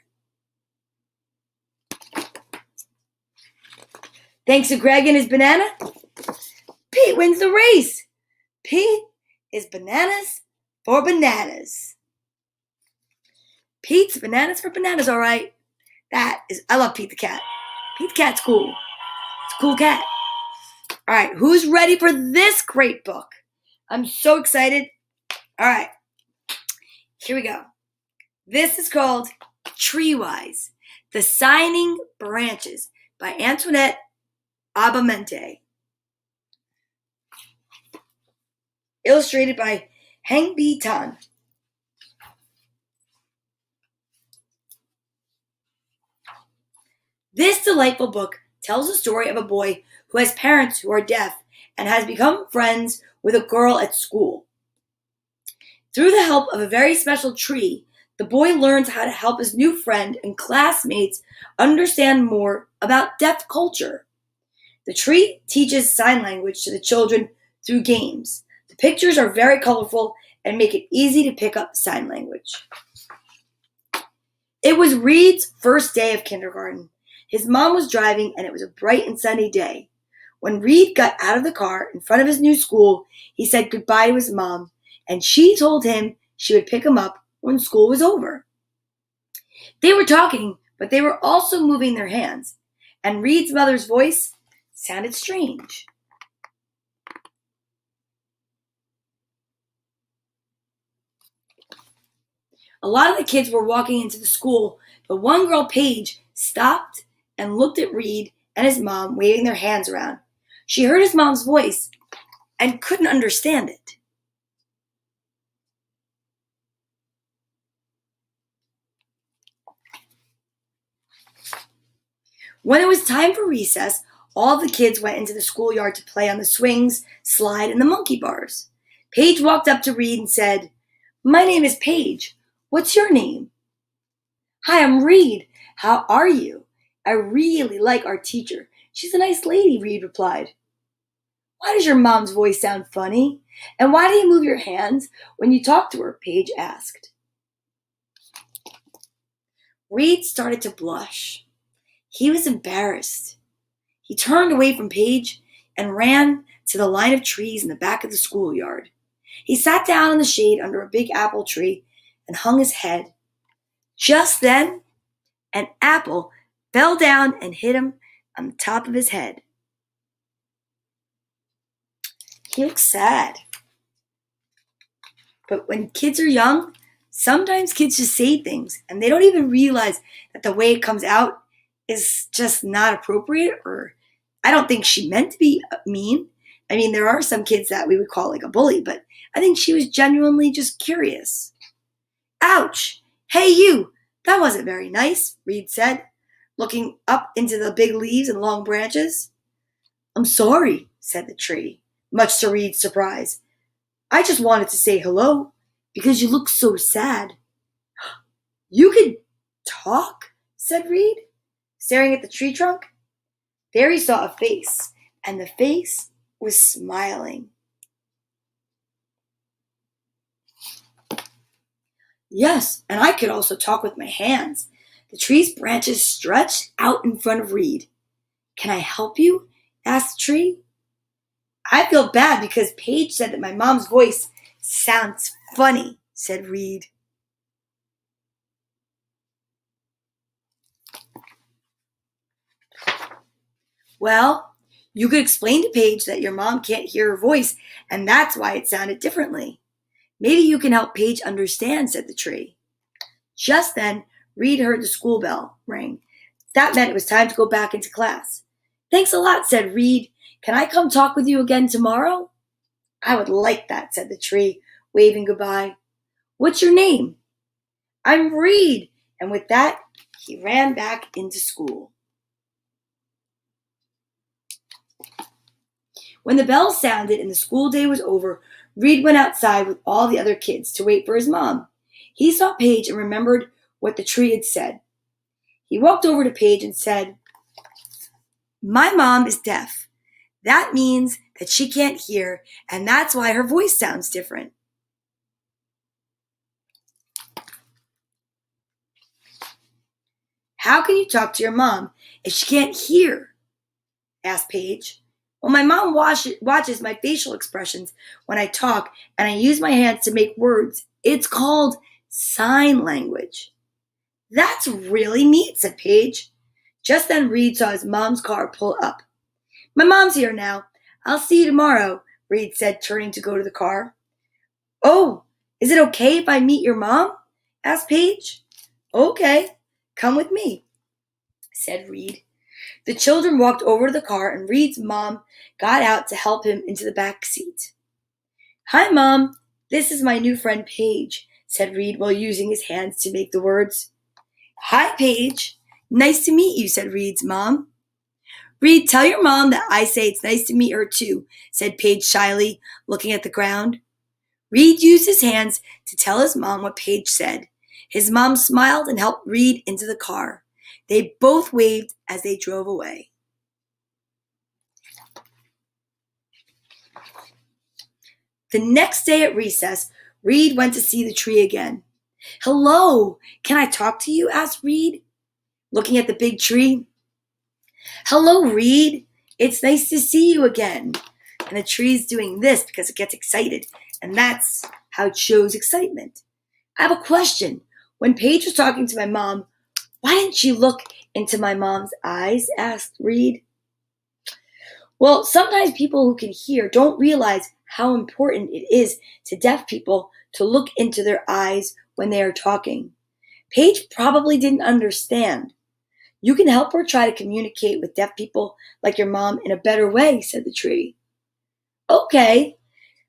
[SPEAKER 1] Thanks to Greg and his banana, Pete wins the race. Pete is bananas for bananas. Pete's bananas for bananas, all right. I love Pete the cat. Pete the cat's cool. It's a cool cat. All right, who's ready for this great book? I'm so excited. All right, here we go. This is called Treewise, The Signing Branches by Antoinette Abamente. Illustrated by Heng Bi Tan. This delightful book tells the story of a boy who has parents who are deaf and has become friends with a girl at school. Through the help of a very special tree, the boy learns how to help his new friend and classmates understand more about deaf culture. The tree teaches sign language to the children through games. The pictures are very colorful and make it easy to pick up sign language. It was Reed's first day of kindergarten. His mom was driving and it was a bright and sunny day. When Reed got out of the car in front of his new school, he said goodbye to his mom, and she told him she would pick him up when school was over. They were talking, but they were also moving their hands, and Reed's mother's voice sounded strange. A lot of the kids were walking into the school, but one girl, Paige, stopped and looked at Reed and his mom waving their hands around. She heard his mom's voice and couldn't understand it. When it was time for recess, all the kids went into the schoolyard to play on the swings, slide, and the monkey bars. Paige walked up to Reed and said, "My name is Paige. What's your name?" "Hi, I'm Reed. How are you? I really like our teacher. She's a nice lady," Reed replied. "Why does your mom's voice sound funny? And why do you move your hands when you talk to her?" Paige asked. Reed started to blush. He was embarrassed. He turned away from Paige and ran to the line of trees in the back of the schoolyard. He sat down in the shade under a big apple tree and hung his head. Just then, an apple fell down and hit him on the top of his head. He looked sad. But when kids are young, sometimes kids just say things and they don't even realize that the way it comes out is just not appropriate, or I don't think she meant to be mean. I mean, there are some kids that we would call like a bully, but I think she was genuinely just curious. "Ouch! Hey you! That wasn't very nice," Reed said, looking up into the big leaves and long branches. "I'm sorry," said the tree, much to Reed's surprise. "I just wanted to say hello because you look so sad." "You could talk?" said Reed, staring at the tree trunk. There he saw a face, and the face was smiling. "Yes, and I could also talk with my hands." The tree's branches stretched out in front of Reed. "Can I help you?" asked the tree. "I feel bad because Paige said that my mom's voice sounds funny," said Reed. "Well, you could explain to Paige that your mom can't hear her voice, and that's why it sounded differently. Maybe you can help Paige understand," said the tree. Just then, Reed heard the school bell ring. That meant it was time to go back into class. "Thanks a lot," said Reed. "Can I come talk with you again tomorrow?" "I would like that," said the tree, waving goodbye. "What's your name?" "I'm Reed." And with that, he ran back into school. When the bell sounded and the school day was over, Reed went outside with all the other kids to wait for his mom. He saw Paige and remembered what the tree had said. He walked over to Paige and said, "My mom is deaf. That means that she can't hear, and that's why her voice sounds different. How can you talk to your mom if she can't hear? Asked Paige. Well, my mom watches my facial expressions when I talk, and I use my hands to make words. It's called sign language. That's really neat, said Paige. Just then Reed saw his mom's car pull up. My mom's here now. I'll see you tomorrow, Reed said, turning to go to the car. Oh, is it okay if I meet your mom? Asked Paige. Okay, come with me, said Reed. The children walked over to the car, and Reed's mom got out to help him into the back seat. Hi, Mom. This is my new friend Paige, said Reed while using his hands to make the words. Hi, Paige. Nice to meet you, said Reed's mom. Reed, tell your mom that I say it's nice to meet her too, said Paige shyly, looking at the ground. Reed used his hands to tell his mom what Paige said. His mom smiled and helped Reed into the car. They both waved as they drove away. The next day at recess, Reed went to see the tree again. Hello, can I talk to you? Asked Reed, looking at the big tree. Hello, Reed. It's nice to see you again. And the tree's doing this because it gets excited, and that's how it shows excitement. I have a question. When Paige was talking to my mom, why didn't she look into my mom's eyes? Asked Reed. Well, sometimes people who can hear don't realize how important it is to deaf people to look into their eyes when they are talking. Paige probably didn't understand. You can help her try to communicate with deaf people like your mom in a better way, said the tree. Okay,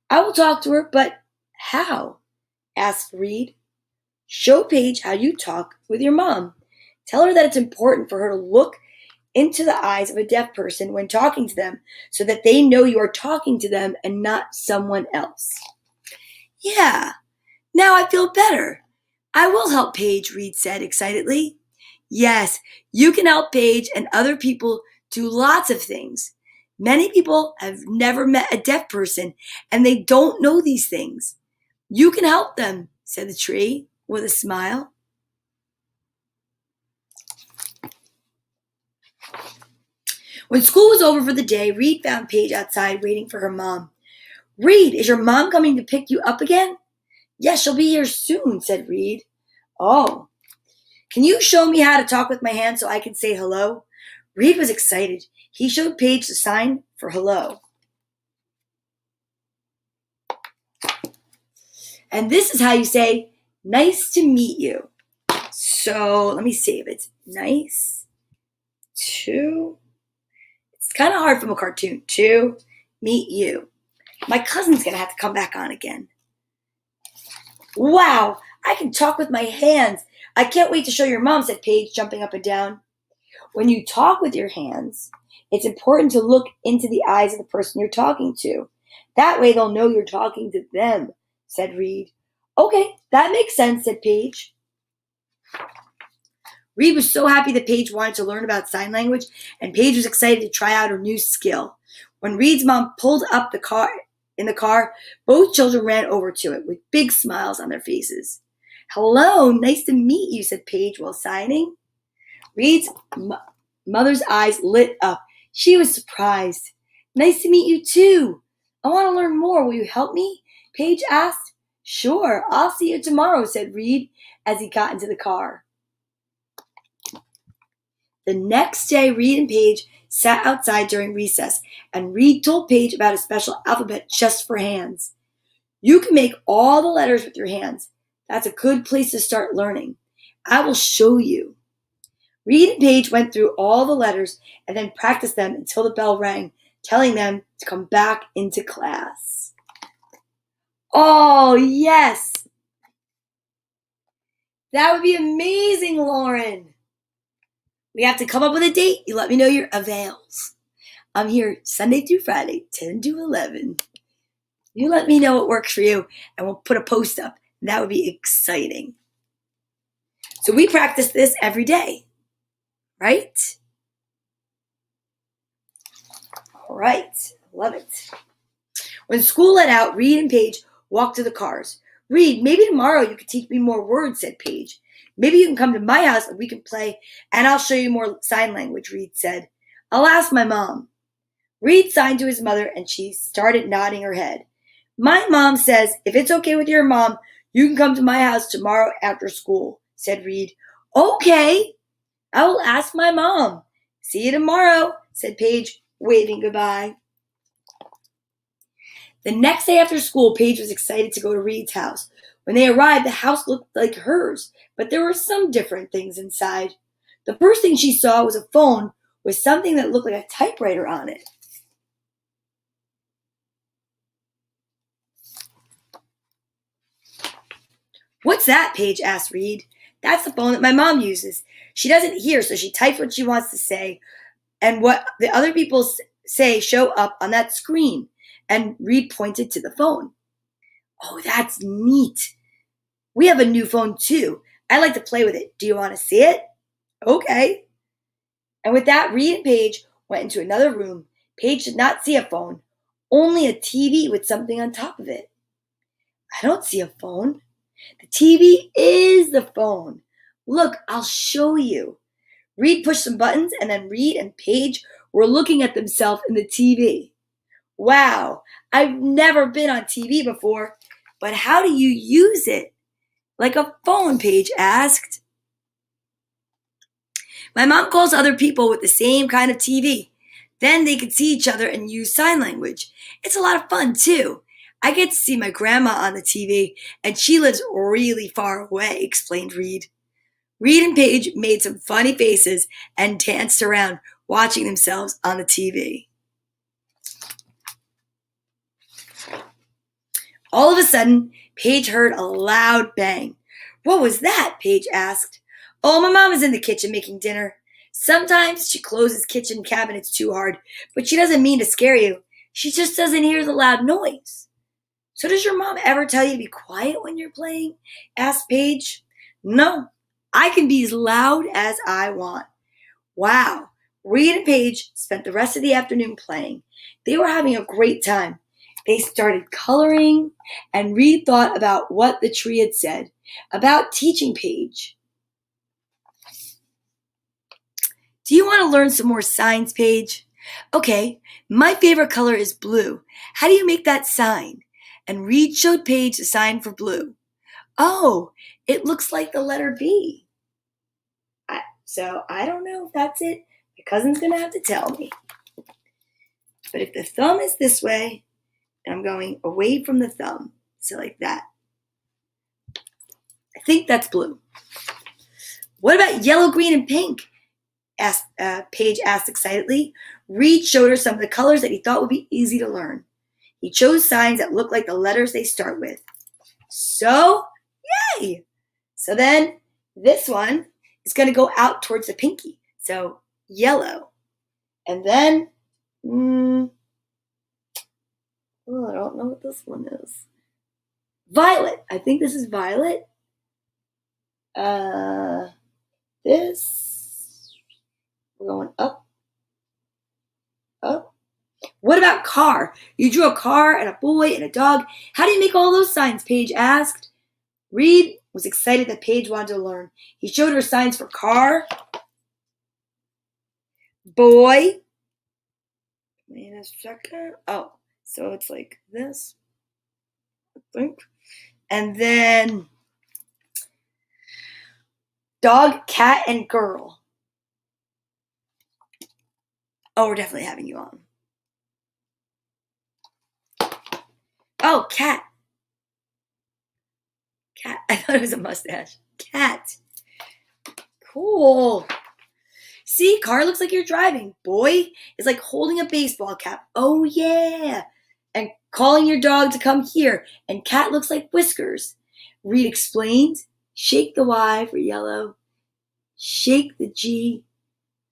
[SPEAKER 1] I will talk to her, but how? Asked Reed. Show Paige how you talk with your mom. Tell her that it's important for her to look into the eyes of a deaf person when talking to them so that they know you are talking to them and not someone else. Yeah, now I feel better. I will help Paige, Reed said excitedly. Yes, you can help Paige and other people do lots of things. Many people have never met a deaf person and they don't know these things. You can help them, said the tree with a smile. When school was over for the day, Reed found Paige outside waiting for her mom. Reed, is your mom coming to pick you up again? Yes, she'll be here soon, said Reed. Oh. Can you show me how to talk with my hands so I can say hello? Reed was excited. He showed Paige the sign for hello. And this is how you say, nice to meet you. So let me save it. Nice to, it's kind of hard from a cartoon, to meet you. My cousin's going to have to come back on again. Wow, I can talk with my hands. I can't wait to show your mom, said Paige, jumping up and down. When you talk with your hands, it's important to look into the eyes of the person you're talking to. That way they'll know you're talking to them, said Reed. Okay, that makes sense, said Paige. Reed was so happy that Paige wanted to learn about sign language, and Paige was excited to try out her new skill. When Reed's mom pulled up in the car, both children ran over to it with big smiles on their faces. Hello, nice to meet you, said Paige while signing. Reed's mother's eyes lit up. She was surprised. Nice to meet you too. I want to learn more. Will you help me? Paige asked. Sure, I'll see you tomorrow, said Reed as he got into the car. The next day, Reed and Paige sat outside during recess, and Reed told Paige about a special alphabet just for hands. You can make all the letters with your hands. That's a good place to start learning. I will show you. Reed and Paige went through all the letters and then practiced them until the bell rang, telling them to come back into class. Oh, yes! That would be amazing, Lauren. We have to come up with a date. You let me know your avails. I'm here Sunday through Friday, 10 to 11. You let me know what works for you, and we'll put a post up. That would be exciting. So we practice this every day, right? All right. Love it. When school let out, Reed and Paige walked to the cars. Reed, maybe tomorrow you could teach me more words, said Paige. Maybe you can come to my house and we can play, and I'll show you more sign language, Reed said. I'll ask my mom. Reed signed to his mother, and she started nodding her head. My mom says if it's okay with your mom, you can come to my house tomorrow after school, said Reed. Okay, I will ask my mom. See you tomorrow, said Paige, waving goodbye. The next day after school, Paige was excited to go to Reed's house. When they arrived, the house looked like hers, but there were some different things inside. The first thing she saw was a phone with something that looked like a typewriter on it. What's that? Paige asked Reed. That's the phone that my mom uses. She doesn't hear, so she types what she wants to say, and what the other people say show up on that screen. And Reed pointed to the phone. Oh, that's neat. We have a new phone too. I'd like to play with it. Do you want to see it? Okay. And with that, Reed and Paige went into another room. Paige did not see a phone, only a TV with something on top of it. I don't see a phone. The TV is the phone. Look, I'll show you. Reed pushed some buttons, and then Reed and Paige were looking at themselves in the TV. Wow, I've never been on TV before, but how do you use it? Like a phone, Paige asked. My mom calls other people with the same kind of TV. Then they can see each other and use sign language. It's a lot of fun, too. I get to see my grandma on the TV, and she lives really far away, explained Reed. Reed and Paige made some funny faces and danced around, watching themselves on the TV. All of a sudden, Paige heard a loud bang. What was that? Paige asked. Oh, my mom is in the kitchen making dinner. Sometimes she closes kitchen cabinets too hard, but she doesn't mean to scare you. She just doesn't hear the loud noise. So does your mom ever tell you to be quiet when you're playing? Asked Paige. No, I can be as loud as I want. Wow. Reed and Paige spent the rest of the afternoon playing. They were having a great time. They started coloring, and Reed thought about what the tree had said about teaching Paige. Do you want to learn some more signs, Paige? Okay, my favorite color is blue. How do you make that sign? And Reed showed Paige the sign for blue. Oh, it looks like the letter B. So I don't know if that's it. My cousin's going to have to tell me. But if the thumb is this way, and I'm going away from the thumb, so like that. I think that's blue. What about yellow, green, and pink? Paige asked excitedly. Reed showed her some of the colors that he thought would be easy to learn. He chose signs that looked like the letters they start with. So, yay! So then this one is going to go out towards the pinky. So yellow. And then, I don't know what this one is. Violet. I think this is violet. This. We're going up. Up. What about car? You drew a car and a boy and a dog. How do you make all those signs? Paige asked. Reed was excited that Paige wanted to learn. He showed her signs for car, boy. Wait a second. Oh, so it's like this, I think. And then dog, cat, and girl. Oh, we're definitely having you on. Oh, cat. Cat. I thought it was a mustache. Cat. Cool. See, car looks like you're driving. Boy is like holding a baseball cap. Oh, yeah. And calling your dog to come here. And cat looks like whiskers. Reed explained. Shake the Y for yellow. Shake the G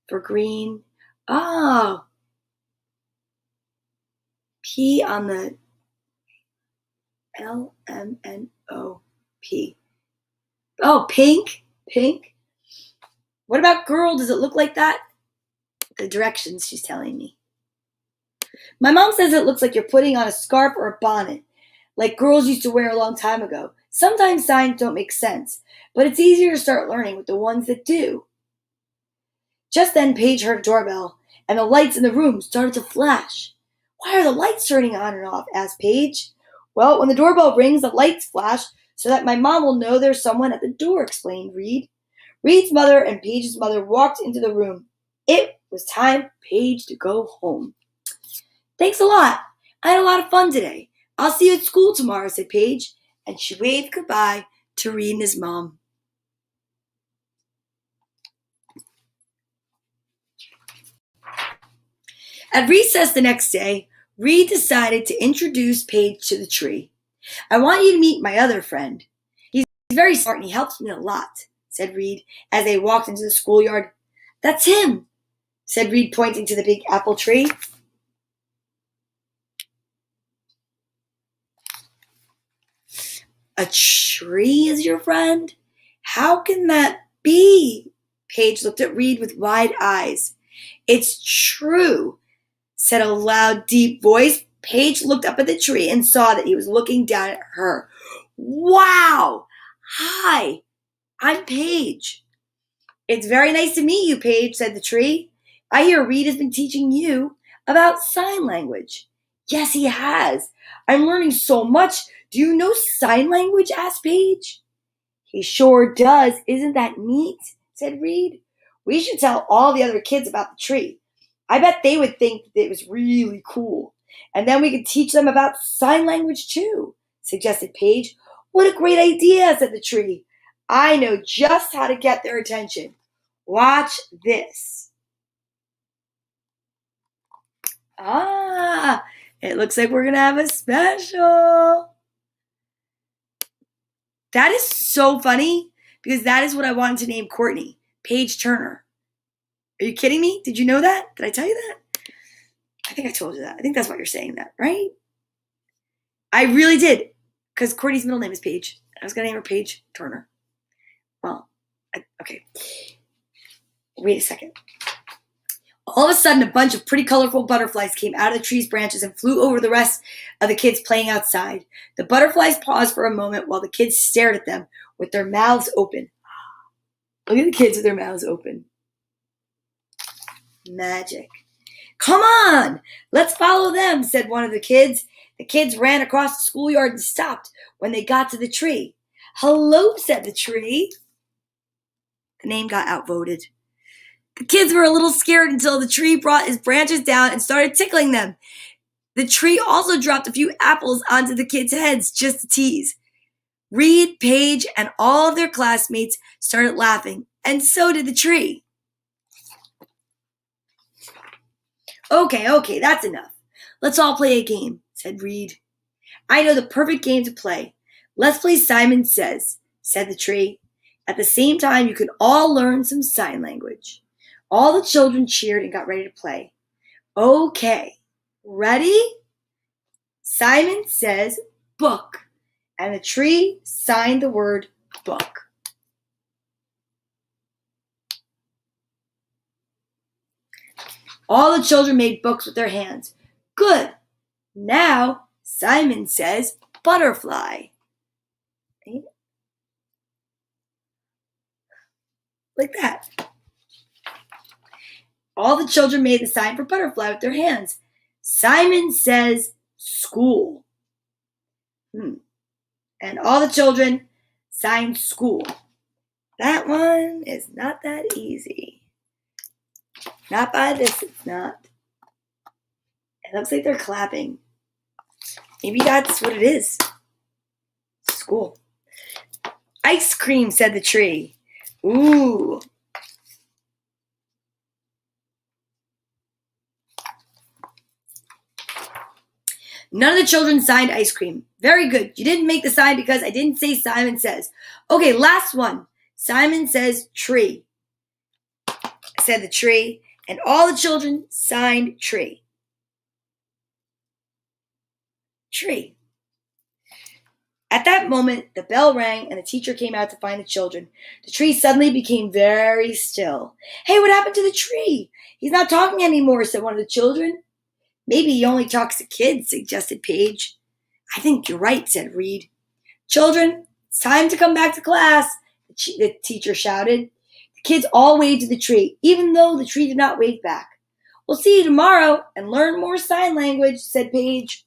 [SPEAKER 1] for green. Oh. P on the LMNOP. Oh, pink. Pink. What about girl? Does it look like that? The directions she's telling me. My mom says it looks like you're putting on a scarf or a bonnet, like girls used to wear a long time ago. Sometimes signs don't make sense, but it's easier to start learning with the ones that do. Just then, Paige heard a doorbell, and the lights in the room started to flash. Why are the lights turning on and off? Asked Paige. Well, when the doorbell rings, the lights flash so that my mom will know there's someone at the door, explained Reed. Reed's mother and Paige's mother walked into the room. It was time for Paige to go home. Thanks a lot. I had a lot of fun today. I'll see you at school tomorrow, said Paige, and she waved goodbye to Reed and his mom. At recess the next day, Reed decided to introduce Paige to the tree. I want you to meet my other friend. He's very smart and he helps me a lot, said Reed as they walked into the schoolyard. That's him, said Reed, pointing to the big apple tree. A tree is your friend? How can that be? Paige looked at Reed with wide eyes. It's true, said a loud, deep voice. Paige looked up at the tree and saw that he was looking down at her. Wow! Hi, I'm Paige. It's very nice to meet you, Paige, said the tree. I hear Reed has been teaching you about sign language. Yes, he has. I'm learning so much. Do you know sign language? Asked Paige. He sure does. Isn't that neat? Said Reed. We should tell all the other kids about the tree. I bet they would think that it was really cool. And then we could teach them about sign language too, suggested Paige. What a great idea, said the tree. I know just how to get their attention. Watch this. It looks like we're going to have a special. That is so funny because that is what I wanted to name Courtney, Paige Turner. Are you kidding me? Did you know that? Did I tell you that? I think I told you that. I think that's why you're saying that, right? I really did because Courtney's middle name is Paige. I was going to name her Paige Turner. Well, okay. Wait a second. All of a sudden, a bunch of pretty colorful butterflies came out of the tree's branches and flew over the rest of the kids playing outside. The butterflies paused for a moment while the kids stared at them with their mouths open. Look at the kids with their mouths open. Magic. Come on, let's follow them, said one of the kids. The kids ran across the schoolyard and stopped when they got to the tree. Hello, said the tree. The name got outvoted. The kids were a little scared until the tree brought his branches down and started tickling them. The tree also dropped a few apples onto the kids' heads just to tease. Reed, Paige, and all of their classmates started laughing, and so did the tree. Okay, that's enough. Let's all play a game, said Reed. I know the perfect game to play. Let's play Simon Says, said the tree. At the same time, you can all learn some sign language. All the children cheered and got ready to play. Okay, ready? Simon says book, and the tree signed the word book. All the children made books with their hands. Good. Now, Simon says butterfly. Like that. All the children made the sign for butterfly with their hands. Simon says school. And all the children signed school. That one is not that easy. Not by this, it's not. It looks like they're clapping. Maybe that's what it is. School. Ice cream, said the tree. Ooh. None of the children signed ice cream. Very good. You didn't make the sign because I didn't say Simon Says. Okay, last one. Simon says tree, said the tree, and all the children signed tree. Tree. At that moment, the bell rang and the teacher came out to find the children. The tree suddenly became very still. Hey, what happened to the tree? He's not talking anymore, said one of the children. Maybe he only talks to kids, suggested Paige. I think you're right, said Reed. Children, it's time to come back to class, the teacher shouted. The kids all waved to the tree, even though the tree did not wave back. We'll see you tomorrow and learn more sign language, said Paige.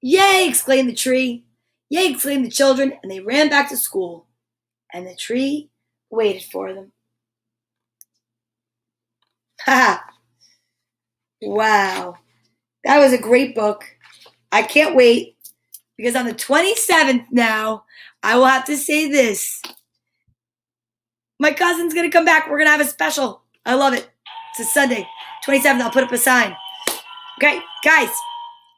[SPEAKER 1] Yay, exclaimed the tree. Yay, exclaimed the children, and they ran back to school. And the tree waited for them. Ha! Wow. That was a great book. I can't wait, because on the 27th now, I will have to say this. My cousin's going to come back. We're going to have a special. I love it. It's a Sunday. 27th, I'll put up a sign. Okay, guys,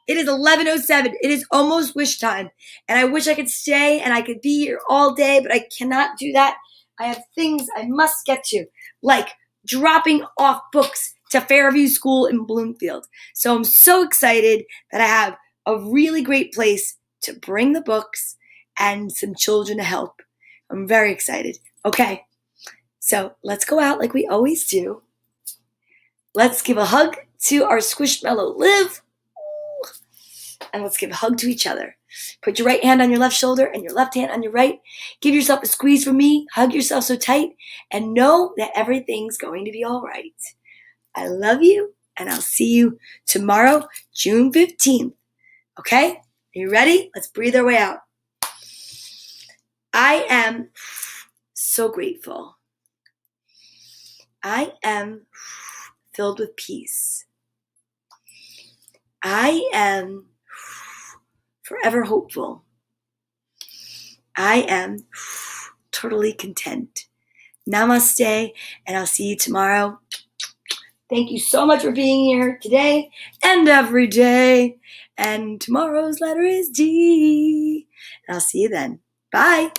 [SPEAKER 1] it is 11:07. It is almost wish time. And I wish I could stay and I could be here all day, but I cannot do that. I have things I must get to, like dropping off books to Fairview School in Bloomfield. So I'm so excited that I have a really great place to bring the books and some children to help. I'm very excited. Okay, so let's go out like we always do. Let's give a hug to our Squishmallow Liv. And let's give a hug to each other. Put your right hand on your left shoulder and your left hand on your right. Give yourself a squeeze from me. Hug yourself so tight. And know that everything's going to be all right. I love you. And I'll see you tomorrow, June 15th. Okay? Are you ready? Let's breathe our way out. I am so grateful. I am filled with peace. I am forever hopeful. I am totally content. Namaste, and I'll see you tomorrow. Thank you so much for being here today and every day. And tomorrow's letter is D. And I'll see you then. Bye.